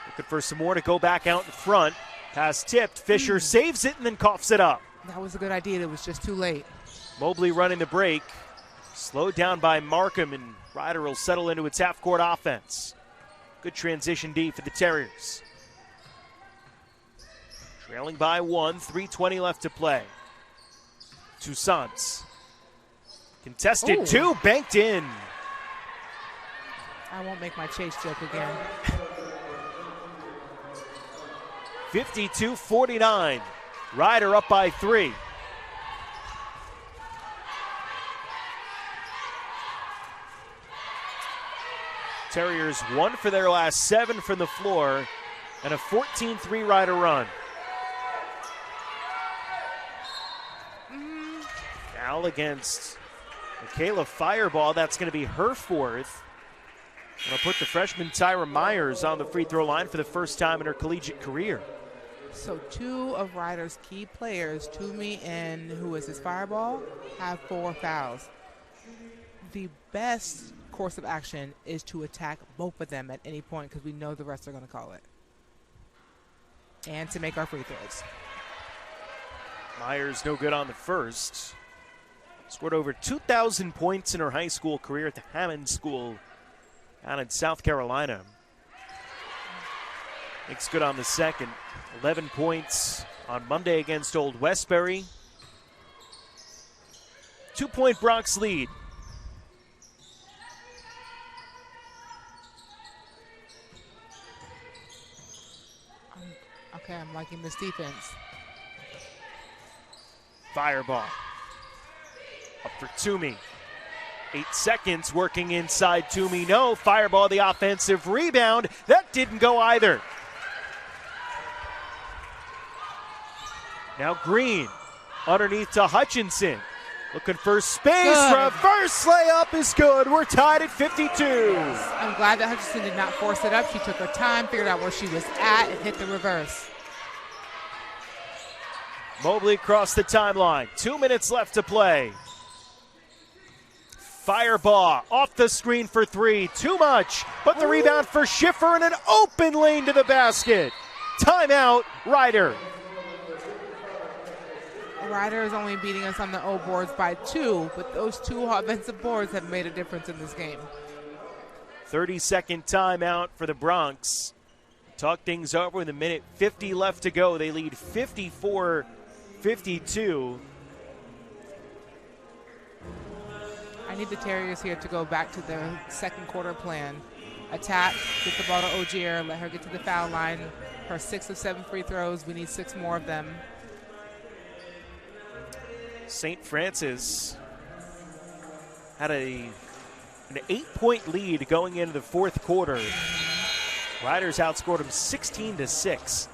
A: Looking for some more to go back out in front. Pass tipped. Fisher saves it and then coughs it up.
B: That was a good idea. It was just too late.
A: Mobley running the break. Slowed down by Markham, and Ryder will settle into its half-court offense. Good transition D for the Terriers. Trailing by 1, 3:20 left to play. Toussaint. Contested. Ooh. 2, banked in.
B: I won't make my Chase joke again.
A: 52-49. Ryder up by 3. Terriers 1 for their last 7 from the floor and a 14-3 Ryder run. Foul against Michaela Fireball. That's going to be her 4th. Going to put the freshman Tyra Myers on the free throw line for the first time in her collegiate career.
B: So 2 of Ryder's key players, Toomey and who is his Fireball, have 4 fouls. The best course of action is to attack both of them at any point because we know the rest are going to call it. And to make our free throws.
A: Myers no good on the first. Scored over 2,000 points in her high school career at the Hammond School out in South Carolina. Makes good on the second. 11 points on Monday against Old Westbury. 2-point Bronx lead.
B: Okay, I'm liking this defense.
A: Fireball. Up for Toomey. 8 seconds working inside Toomey. No. Fireball, the offensive rebound. That didn't go either. Now Green underneath to Hutchinson. Looking for space. Good. Reverse layup is good. We're tied at 52.
B: I'm glad that Hutchinson did not force it up. She took her time, figured out where she was at, and hit the reverse.
A: Mobley across the timeline. 2 minutes left to play. Fireball off the screen for three. Too much, but the rebound for Schiffer and an open lane to the basket. Timeout, Ryder.
B: Ryder is only beating us on the O boards by 2, but those 2 offensive boards have made a difference in this game.
A: 30-second timeout for the Bronx. Talk things over with a minute 50 left to go. They lead 54-52.
B: I need the Terriers here to go back to their second quarter plan. Attack, get the ball to Ogier, let her get to the foul line. Her 6 of 7 free throws. We need 6 more of them.
A: St. Francis had an 8-point lead going into the fourth quarter. Riders outscored them 16-6.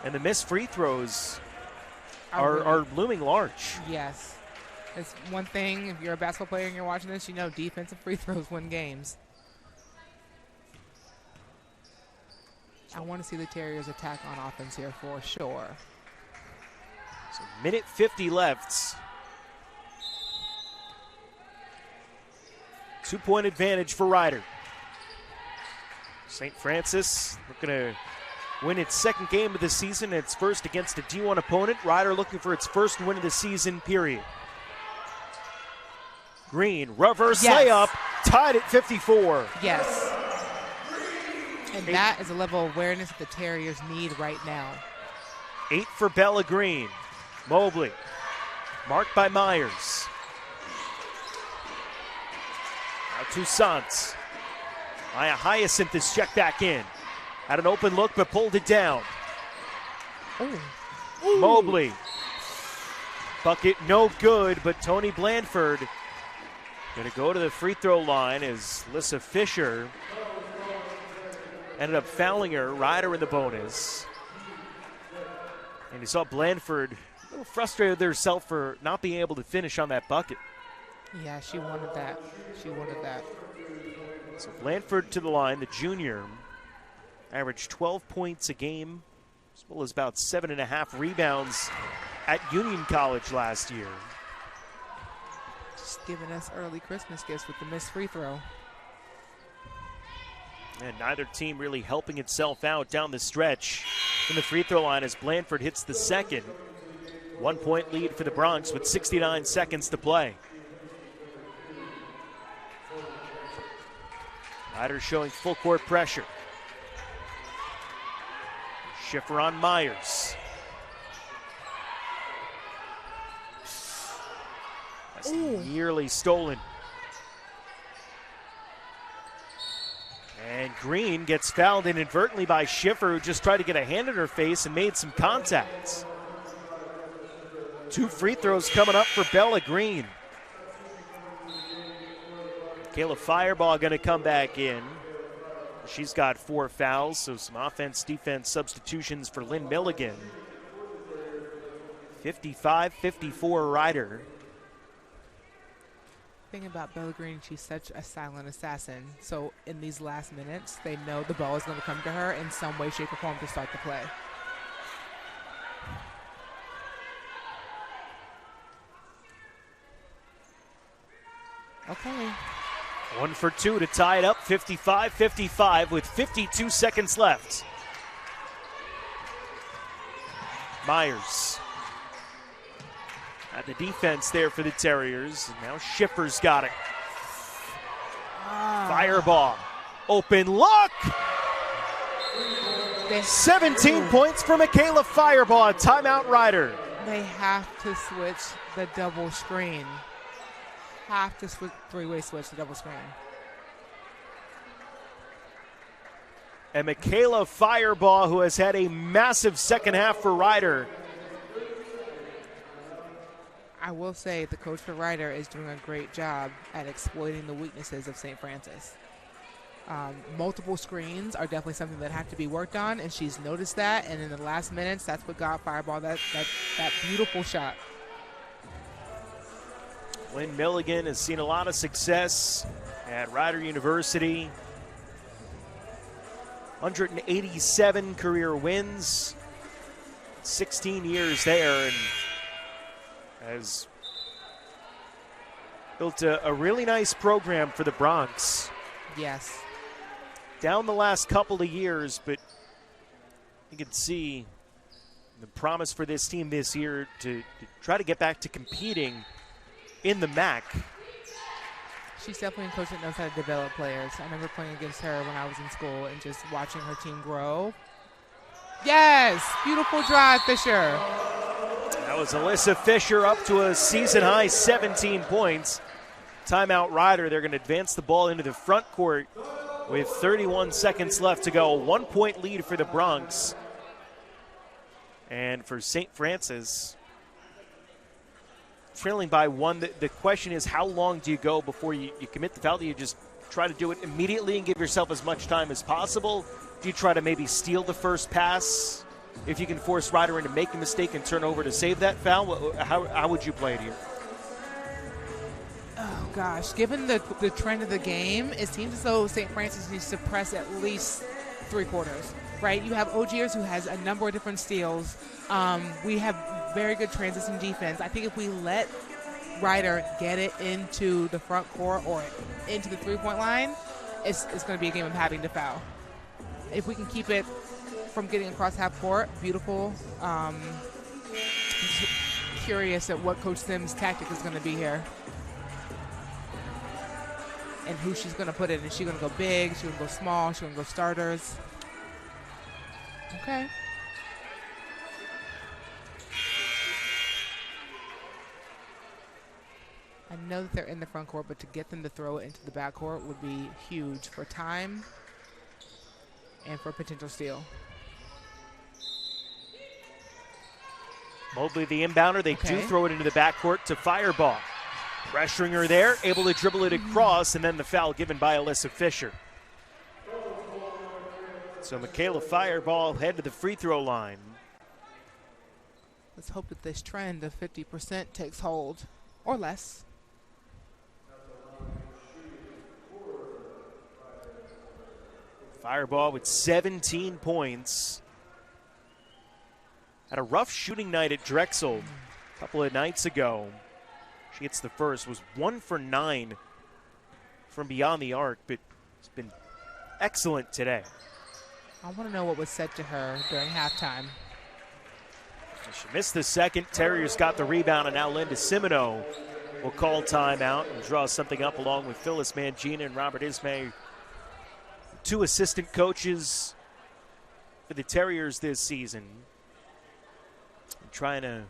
A: And the missed free throws are looming large.
B: Yes. It's one thing, if you're a basketball player and you're watching this, you know defensive free throws win games. I want to see the Terriers attack on offense here for sure.
A: So minute 50 left. 2-point advantage for Ryder. St. Francis looking to win its second game of the season, its first against a D1 opponent. Ryder looking for its first win of the season, period. Green, reverse layup, tied at 54.
B: Yes. And that is a level of awareness that the Terriers need right now.
A: 8 for Bella Green. Mobley, marked by Myers. Now Toussaint. Maya Hyacinth is checked back in. Had an open look, but pulled it down.
B: Ooh.
A: Mobley. Bucket no good, but Tony Blandford going to go to the free throw line as Lissa Fisher ended up fouling her. Ryder in the bonus. And you saw Blandford a little frustrated with herself for not being able to finish on that bucket.
B: Yeah, she wanted that. She wanted that.
A: So Blandford to the line, the junior, averaged 12 points a game, as well as about 7.5 rebounds at Union College last year.
B: Just giving us early Christmas gifts with the missed free throw.
A: And neither team really helping itself out down the stretch from the free throw line as Blandford hits the second. 1-point lead for the Bronx with 69 seconds to play. Ryder showing full court pressure. Schiffer on Myers. That's nearly stolen. And Green gets fouled inadvertently by Schiffer, who just tried to get a hand in her face and made some contacts. 2 free throws coming up for Bella Green. Kayla Fireball going to come back in. She's got 4 fouls, so some offense-defense substitutions for Lynn Milligan. 55-54 Ryder.
B: Thing about Bella Green, she's such a silent assassin. So in these last minutes, they know the ball is going to come to her in some way, shape, or form to start the play. Okay.
A: 1 for 2 to tie it up, 55-55 with 52 seconds left. Myers at the defense there for the Terriers. And now Schiffer's got it. Fireball. Open look. 17 points for Michaela Fireball. Timeout Ryder.
B: They have to switch the double screen. Have to switch, three-way switch the double screen.
A: And Michaela Fireball, who has had a massive second half for Ryder.
B: I will say the coach for Ryder is doing a great job at exploiting the weaknesses of St. Francis. Multiple screens are definitely something that have to be worked on, and she's noticed that. And in the last minutes, that's what got Fireball that beautiful shot.
A: Lynn Milligan has seen a lot of success at Rider University. 187 career wins, 16 years there and has built a really nice program for the Bronx.
B: Yes.
A: Down the last couple of years, but you can see the promise for this team this year to try to get back to competing in the MAC.
B: She's definitely a coach that knows how to develop players. I remember playing against her when I was in school and just watching her team grow. Yes, beautiful drive, Fisher.
A: That was Alyssa Fisher up to a season-high 17 points. Timeout Rider. They're going to advance the ball into the front court with 31 seconds left to go. 1 point lead for the Bronx. And for St. Francis, trailing by one. The question is, how long do you go before you commit the foul? Do you just try to do it immediately and give yourself as much time as possible? Do you try to maybe steal the first pass if you can force Ryder into make a mistake and turn over to save that foul? How would you play it here?
B: Oh, gosh. Given the trend of the game, it seems as though St. Francis needs to press at least 3 quarters, right? You have Ogiers who has a number of different steals. We have very good transition defense. I think if we let Ryder get it into the front court or into the 3-point line, it's going to be a game of having to foul. If we can keep it from getting across half court, beautiful. Curious at what Coach Sims' tactic is going to be here. And who she's going to put in. Is she going to go big? Is she going to go small? Is she going to go starters? Okay. I know that they're in the front court, but to get them to throw it into the back court would be huge for time and for potential steal.
A: Mobley, the inbounder, they do throw it into the backcourt to Fireball. Pressuring her there, able to dribble it across, and then the foul given by Alyssa Fisher. So Michaela Fireball head to the free throw line.
B: Let's hope that this trend of 50% takes hold, or less.
A: Fireball with 17 points. Had a rough shooting night at Drexel a couple of nights ago. She gets the first, was 1 for 9 from beyond the arc, but it's been excellent today.
B: I want to know what was said to her during halftime.
A: She missed the second. Terriers got the rebound, and now Linda Simino will call timeout and draw something up along with Phyllis Mangina and Robert Ismay. 2 assistant coaches for the Terriers this season. And trying to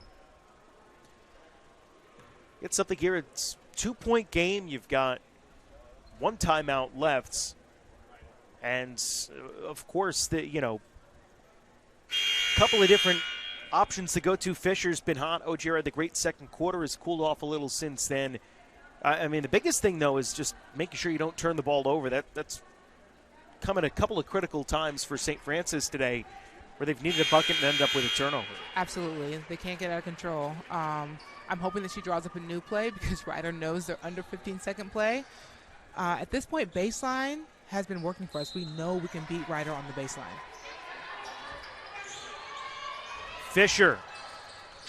A: get something here. It's a 2-point game. You've got 1 timeout left. And, of course, a couple of different options to go to. Fisher's been hot. Ogier had the great second quarter, has cooled off a little since then. I mean, the biggest thing, though, is just making sure you don't turn the ball over. That's come at a couple of critical times for St. Francis today where they've needed a bucket and ended up with a turnover.
B: Absolutely. They can't get out of control. I'm hoping that she draws up a new play because Ryder knows they're under 15-second play. At this point, baseline has been working for us. We know we can beat Ryder on the baseline.
A: Fisher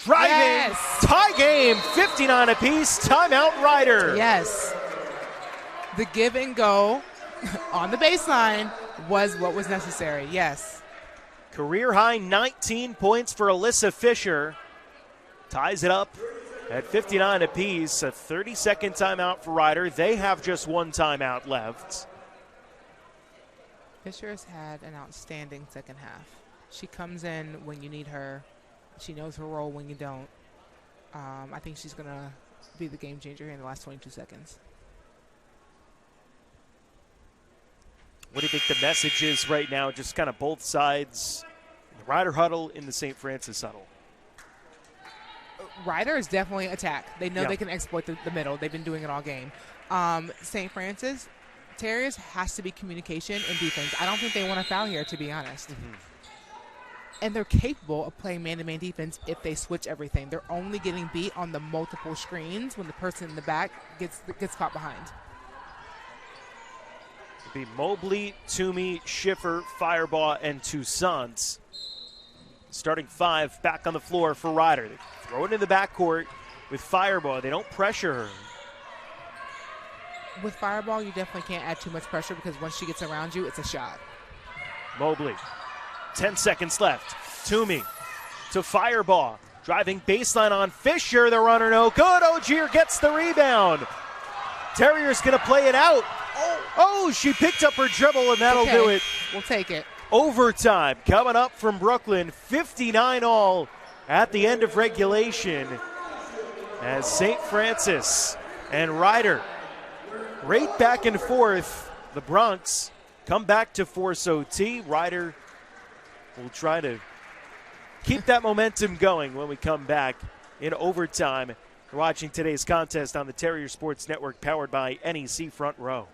A: driving, tie game, 59 apiece, timeout Ryder.
B: Yes. The give and go on the baseline was what was necessary, yes.
A: Career high 19 points for Alyssa Fisher. Ties it up at 59 apiece, a 30-second timeout for Ryder. They have just 1 timeout left.
B: Fisher has had an outstanding second half. She comes in when you need her. She knows her role when you don't. I think she's going to be the game changer here in the last 22 seconds.
A: What do you think the message is right now? Just kind of both sides, the Ryder huddle in the St. Francis huddle.
B: Ryder is definitely attack. They know they can exploit the middle. They've been doing it all game. St. Francis, Terriers has to be communication and defense. I don't think they want to foul here, to be honest. Mm-hmm. And they're capable of playing man-to-man defense if they switch everything. They're only getting beat on the multiple screens when the person in the back gets caught behind.
A: It'd be Mobley, Toomey, Schiffer, Fireball, and Toussaint. starting 5 back on the floor for Ryder. They throw it in the backcourt with Fireball. They don't pressure her.
B: With Fireball, you definitely can't add too much pressure because once she gets around you, it's a shot.
A: Mobley, 10 seconds left. Toomey to Fireball. Driving baseline on Fisher. The runner no good. Ogier gets the rebound. Terrier's going to play it out. Oh, she picked up her dribble, and that'll do it.
B: We'll take it.
A: Overtime coming up from Brooklyn. 59 all at the end of regulation as St. Francis and Ryder right back and forth. The Bronx come back to force OT. Ryder will try to keep that momentum going when we come back in overtime. You're watching today's contest on the Terrier Sports Network, powered by NEC Front Row.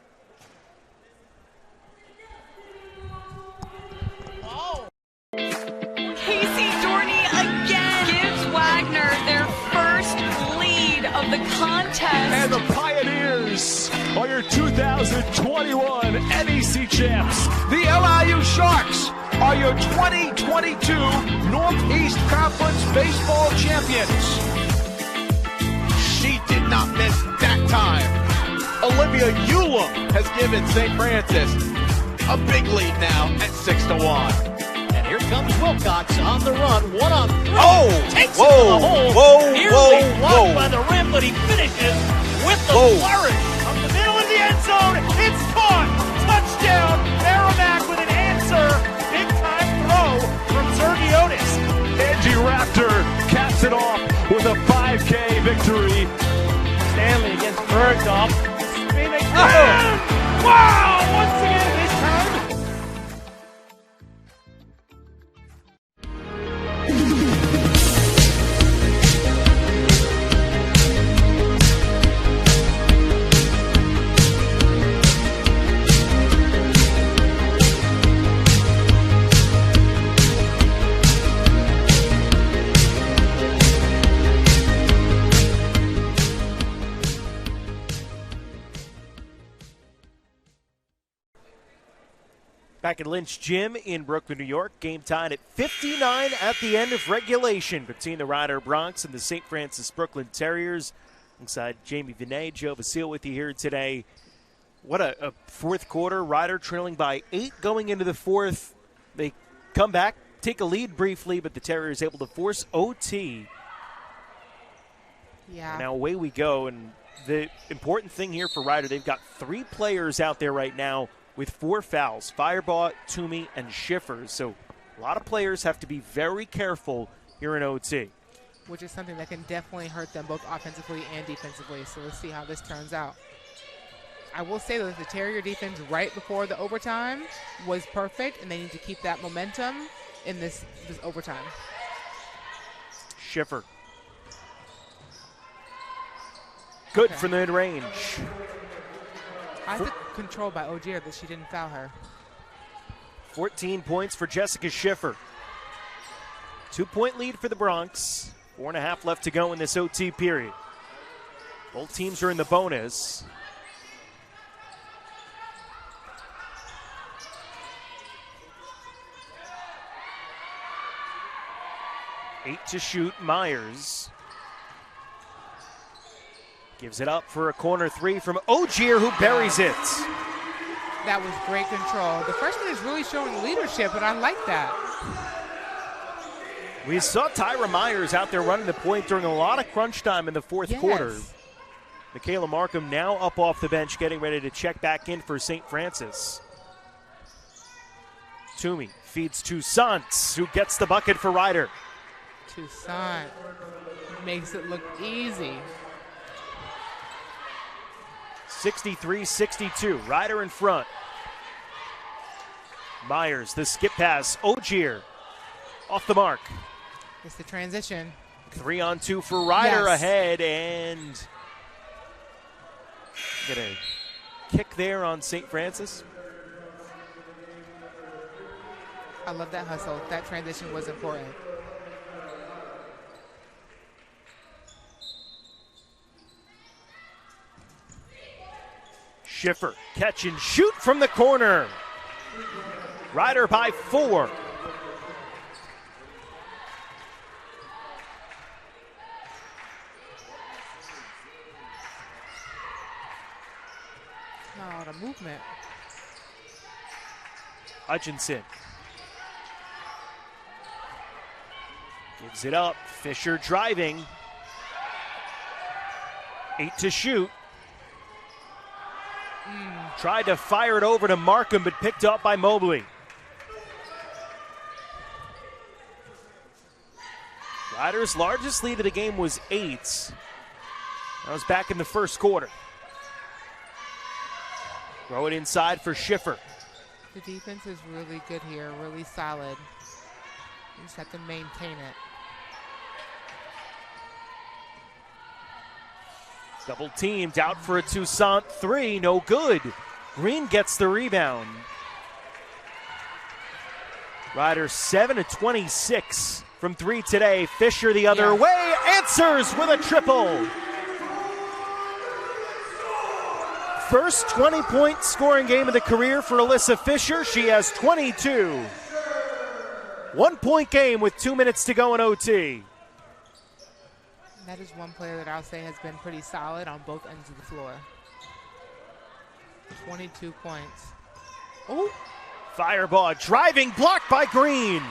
E: Casey Dorney again gives Wagner their first lead of the contest.
F: And the Pioneers are your 2021 NEC champs. The LIU Sharks are your 2022 Northeast Conference baseball champions.
I: She did not miss that time. Olivia Eulum has given St. Francis a big lead now at 6-1.
Q: And here comes Wilcox on the run, 1-on-3.
I: Oh!
Q: Takes
I: Whoa!
Q: it to the hole.
I: Whoa!
Q: Nearly
I: Whoa!
Q: blocked
I: Whoa!
Q: by the rim, but he finishes with the
I: Whoa!
Q: flourish.
F: From the middle of the end zone, it's caught. Touchdown, Merrimack with an answer. Big time throw from Zergiotis. Angie Raptor caps it off with a 5K victory.
Q: Stanley against Bergdorf. Screaming.
F: Wow! Once again this time.
A: Back at Lynch Gym in Brooklyn, New York. Game tied at 59 at the end of regulation between the Ryder Bronx and the St. Francis Brooklyn Terriers. Alongside Jamie Vinay, Joe Vasile with you here today. What a fourth quarter. Ryder trailing by 8 going into the fourth. They come back, take a lead briefly, but the Terriers able to force OT.
B: Yeah.
A: Now away we go. And the important thing here for Ryder, they've got 3 players out there right now with 4 fouls, Fireball, Toomey, and Schiffer. So a lot of players have to be very careful here in OT.
B: Which is something that can definitely hurt them both offensively and defensively. So let's see how this turns out. I will say that the Terrier defense right before the overtime was perfect, and they need to keep that momentum in this overtime.
A: Schiffer. Good from the mid-range.
B: I think controlled by Ogier that she didn't foul her.
A: 14 points for Jessica Schiffer. 2-point lead for the Bronx. 4.5 left to go in this OT period. Both teams are in the bonus. Eight to shoot, Myers. Gives it up for a corner 3 from Ogier, who buries it.
B: That was great control. The freshman is really showing leadership, and I like that.
A: We saw Tyra Myers out there running the point during a lot of crunch time in the fourth quarter. Michaela Markham now up off the bench, getting ready to check back in for St. Francis. Toomey feeds Toussaint, who gets the bucket for Ryder.
B: Toussaint makes it look easy.
A: 63-62, Ryder in front. Myers, the skip pass, Ogier off the mark.
B: It's the transition.
A: 3-on-2 for Ryder ahead, and get a kick there on St. Francis.
B: I love that hustle. That transition was important.
A: Schiffer, catch and shoot from the corner. Ryder by 4.
B: of movement.
A: Hutchinson gives it up. Fisher driving. 8 to shoot. Tried to fire it over to Markham, but picked up by Mobley. Riders' largest lead of the game was 8. That was back in the first quarter. Throw it inside for Schiffer.
B: The defense is really good here, really solid. You just have to maintain it.
A: Double teamed, out for a Toussaint 3, no good. Green gets the rebound. Riders 7 of 26 from 3 today. Fisher the other way, answers with a triple. First 20-point scoring game of the career for Alyssa Fisher. She has 22. 1-point game with 2 minutes to go in OT.
B: That is one player that I'll say has been pretty solid on both ends of the floor. 22 points.
A: Oh, fireball driving, blocked by Green.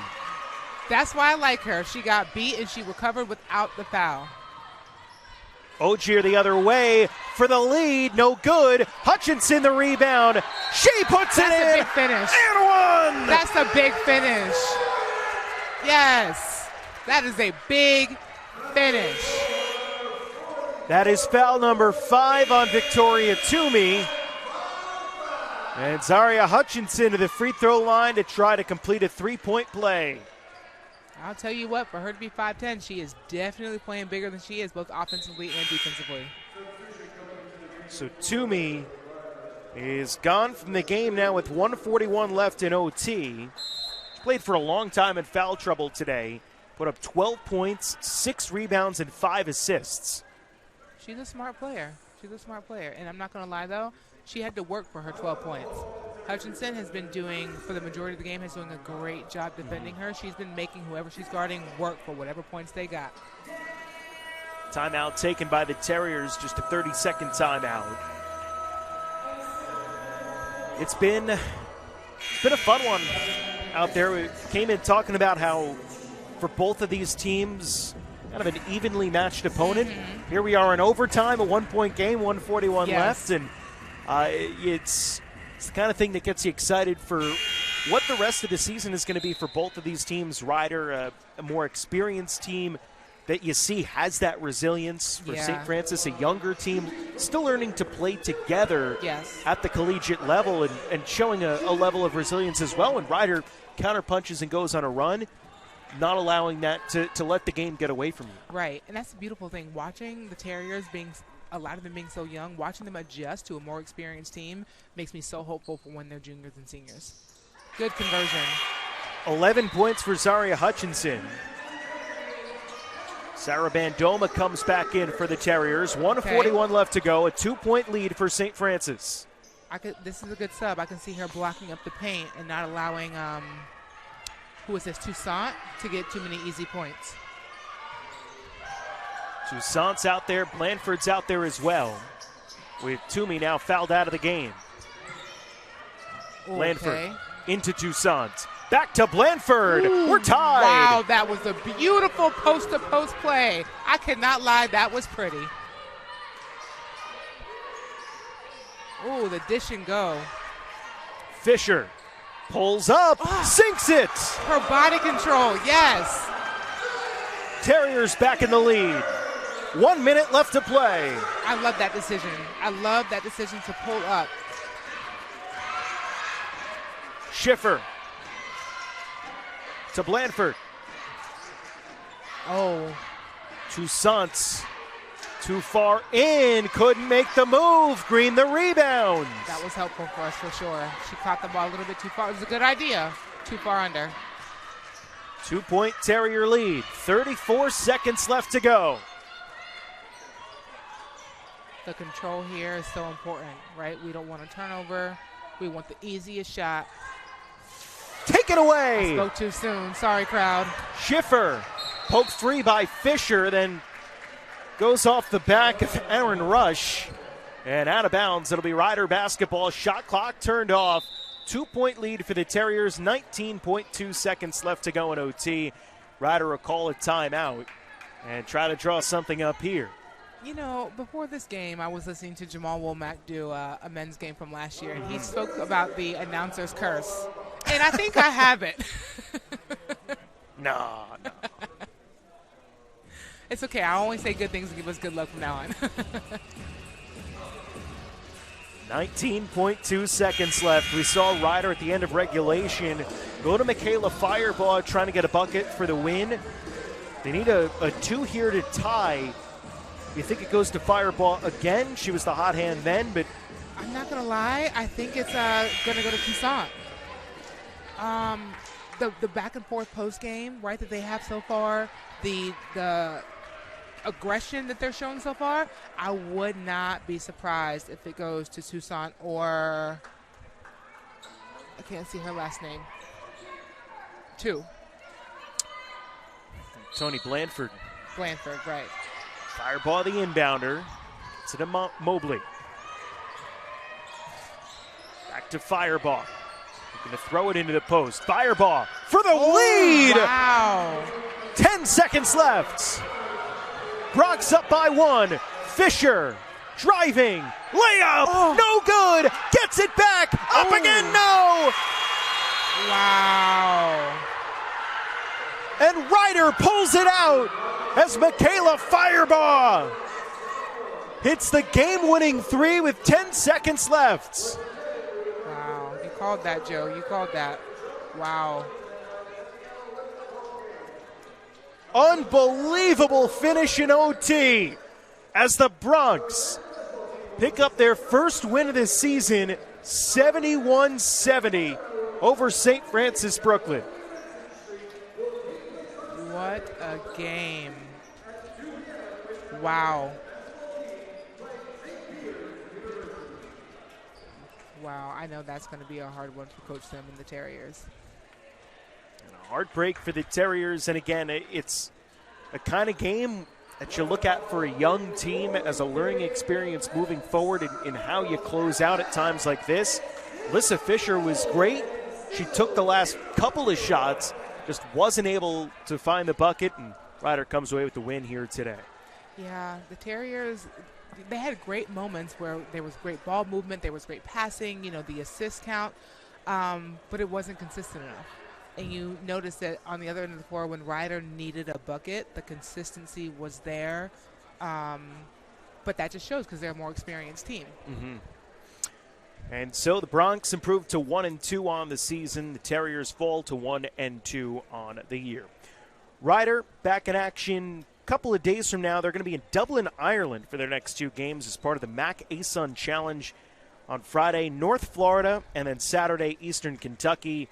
B: That's why I like her. She got beat and she recovered without the foul.
A: Ogier the other way for the lead, no good. Hutchinson the rebound. She puts it in.
B: That's a big finish.
A: And one.
B: That's a big finish. Yes, that is a big finish.
A: That is foul number 5 on Victoria Toomey. And Zaria Hutchinson to the free throw line to try to complete a 3-point play.
B: I'll tell you what, for her to be 5'10", she is definitely playing bigger than she is, both offensively and defensively.
A: So Toomey is gone from the game now with 1:41 left in OT. She played for a long time in foul trouble today. Put up 12 points, 6 rebounds, and 5 assists.
B: She's a smart player. She's a smart player. And I'm not going to lie, though, she had to work for her 12 points. Hutchinson has been doing, for the majority of the game, has doing a great job defending her. She's been making whoever she's guarding work for whatever points they got.
A: Timeout taken by the Terriers, just a 30-second timeout. It's been a fun one out there. We came in talking about how for both of these teams, kind of an evenly matched opponent. Here we are in overtime, a 1-point game, 1:41 left, and it's the kind of thing that gets you excited for what the rest of the season is going to be for both of these teams. Ryder, a more experienced team that you see has that resilience. For St. Francis, a younger team, still learning to play together at the collegiate level and showing a level of resilience as well. And Ryder counterpunches and goes on a run, not allowing that to let the game get away from you.
B: Right, and that's the beautiful thing. Watching the Terriers a lot of them being so young, watching them adjust to a more experienced team makes me so hopeful for when they're juniors and seniors. Good conversion. 11
A: points for Zaria Hutchinson. Sarah Bandoma comes back in for the Terriers. 1:41 left to go, a 2-point lead for St. Francis.
B: This is a good sub. I can see her blocking up the paint and not allowing, who is this, Toussaint, to get too many easy points.
A: Toussaint's out there, Blanford's out there as well, with Toomey now fouled out of the game. Blanford into Toussaint. Back to Blanford.
B: Ooh,
A: we're tied.
B: Wow, that was a beautiful post-to-post play. I cannot lie, that was pretty. Ooh, the dish and go.
A: Fisher pulls up, sinks it.
B: Her body control, yes.
A: Terriers back in the lead. 1 minute left to play.
B: I love that decision. I love that decision to pull up.
A: Schiffer to Blanford.
B: Oh.
A: Toussaint too far in, couldn't make the move. Green the rebound.
B: That was helpful for us for sure. She caught the ball a little bit too far. It was a good idea. Too far under.
A: 2-point Terrier lead. 34 seconds left to go.
B: The control here is so important, right? We don't want a turnover. We want the easiest shot.
A: Take it away.
B: I spoke too soon. Sorry, crowd.
A: Schiffer poked free by Fisher, then goes off the back of Aaron Rush. And out of bounds, it'll be Rider basketball. Shot clock turned off. 2-point lead for the Terriers, 19.2 seconds left to go in OT. Rider will call a timeout and try to draw something up here.
B: You know, before this game, I was listening to Jamal Womack do a men's game from last year, and he spoke about the announcer's curse. And I think I have it.
A: No.
B: It's okay. I only say good things and give us good luck from now on.
A: 19.2 seconds left. We saw Rider at the end of regulation go to Michaela Firebaugh trying to get a bucket for the win. They need a 2 here to tie. You think it goes to Firebaugh again? She was the hot hand then, but
B: I'm not going to lie. I think it's going to go to Toussaint. The back and forth post game, right, that they have so far, the aggression that they're showing so far, I would not be surprised if it goes to Toussaint or I can't see her last name. 2.
A: Tony Blanford.
B: Blanford, right.
A: Firebaugh, the inbounder. Gets it to Mobley. Back to Firebaugh. Going to throw it into the post. Firebaugh for the lead.
B: Wow.
A: 10 seconds left. Bronx up by 1. Fisher driving. Layup. No good. Gets it back. Up again. No.
B: Wow.
A: And Rider pulls it out as Michaela Firebaugh hits the game-winning 3 with 10 seconds left.
B: Wow. You called that, Joe. You called that. Wow.
A: Unbelievable finish in OT as the Bronx pick up their first win of the season, 71-70 over St. Francis Brooklyn.
B: What a game. Wow. Wow, I know that's going to be a hard one for Coach Sim and the Terriers.
A: And a heartbreak for the Terriers, and again, it's a kind of game that you look at for a young team as a learning experience moving forward in how you close out at times like this. Alyssa Fisher was great. She took the last couple of shots, just wasn't able to find the bucket, and Rider comes away with the win here today.
B: Yeah, the Terriers, they had great moments where there was great ball movement, there was great passing, the assist count, but it wasn't consistent enough. And you notice that on the other end of the floor, when Rider needed a bucket, the consistency was there. But that just shows because they're a more experienced team.
A: Mm-hmm. And so the Bronx improved to 1-2 on the season. The Terriers fall to 1-2 on the year. Rider back in action a couple of days from now. They're going to be in Dublin, Ireland for their next 2 games as part of the Mac ASUN Challenge on Friday, North Florida, and then Saturday, Eastern Kentucky.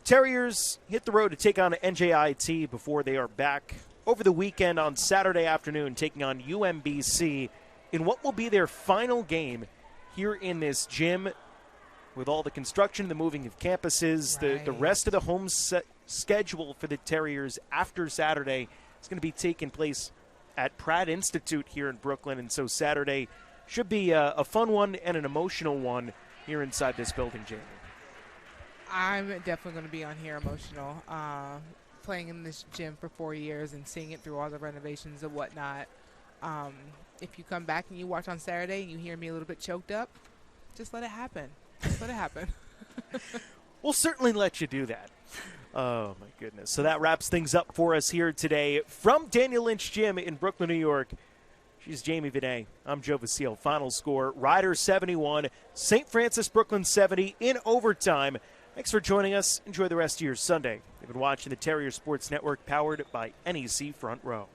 A: Terriers hit the road to take on NJIT before they are back over the weekend on Saturday afternoon, taking on UMBC in what will be their final game here in this gym. With all the construction, the moving of campuses,
B: right.
A: the rest of the home schedule for the Terriers after Saturday is going to be taking place at Pratt Institute here in Brooklyn. And so Saturday should be a fun one and an emotional one here inside this building, Jamie.
B: I'm definitely going to be on here emotional. Playing in this gym for 4 years and seeing it through all the renovations and whatnot. If you come back and you watch on Saturday and you hear me a little bit choked up, just let it happen. Just let it happen.
A: We'll certainly let you do that. Oh, my goodness. So that wraps things up for us here today from Daniel Lynch Gym in Brooklyn, New York. She's Jamie Vinay. I'm Joe Vasile. Final score, Rider 71, St. Francis Brooklyn 70 in overtime. Thanks for joining us. Enjoy the rest of your Sunday. You've been watching the Terrier Sports Network, powered by NEC Front Row.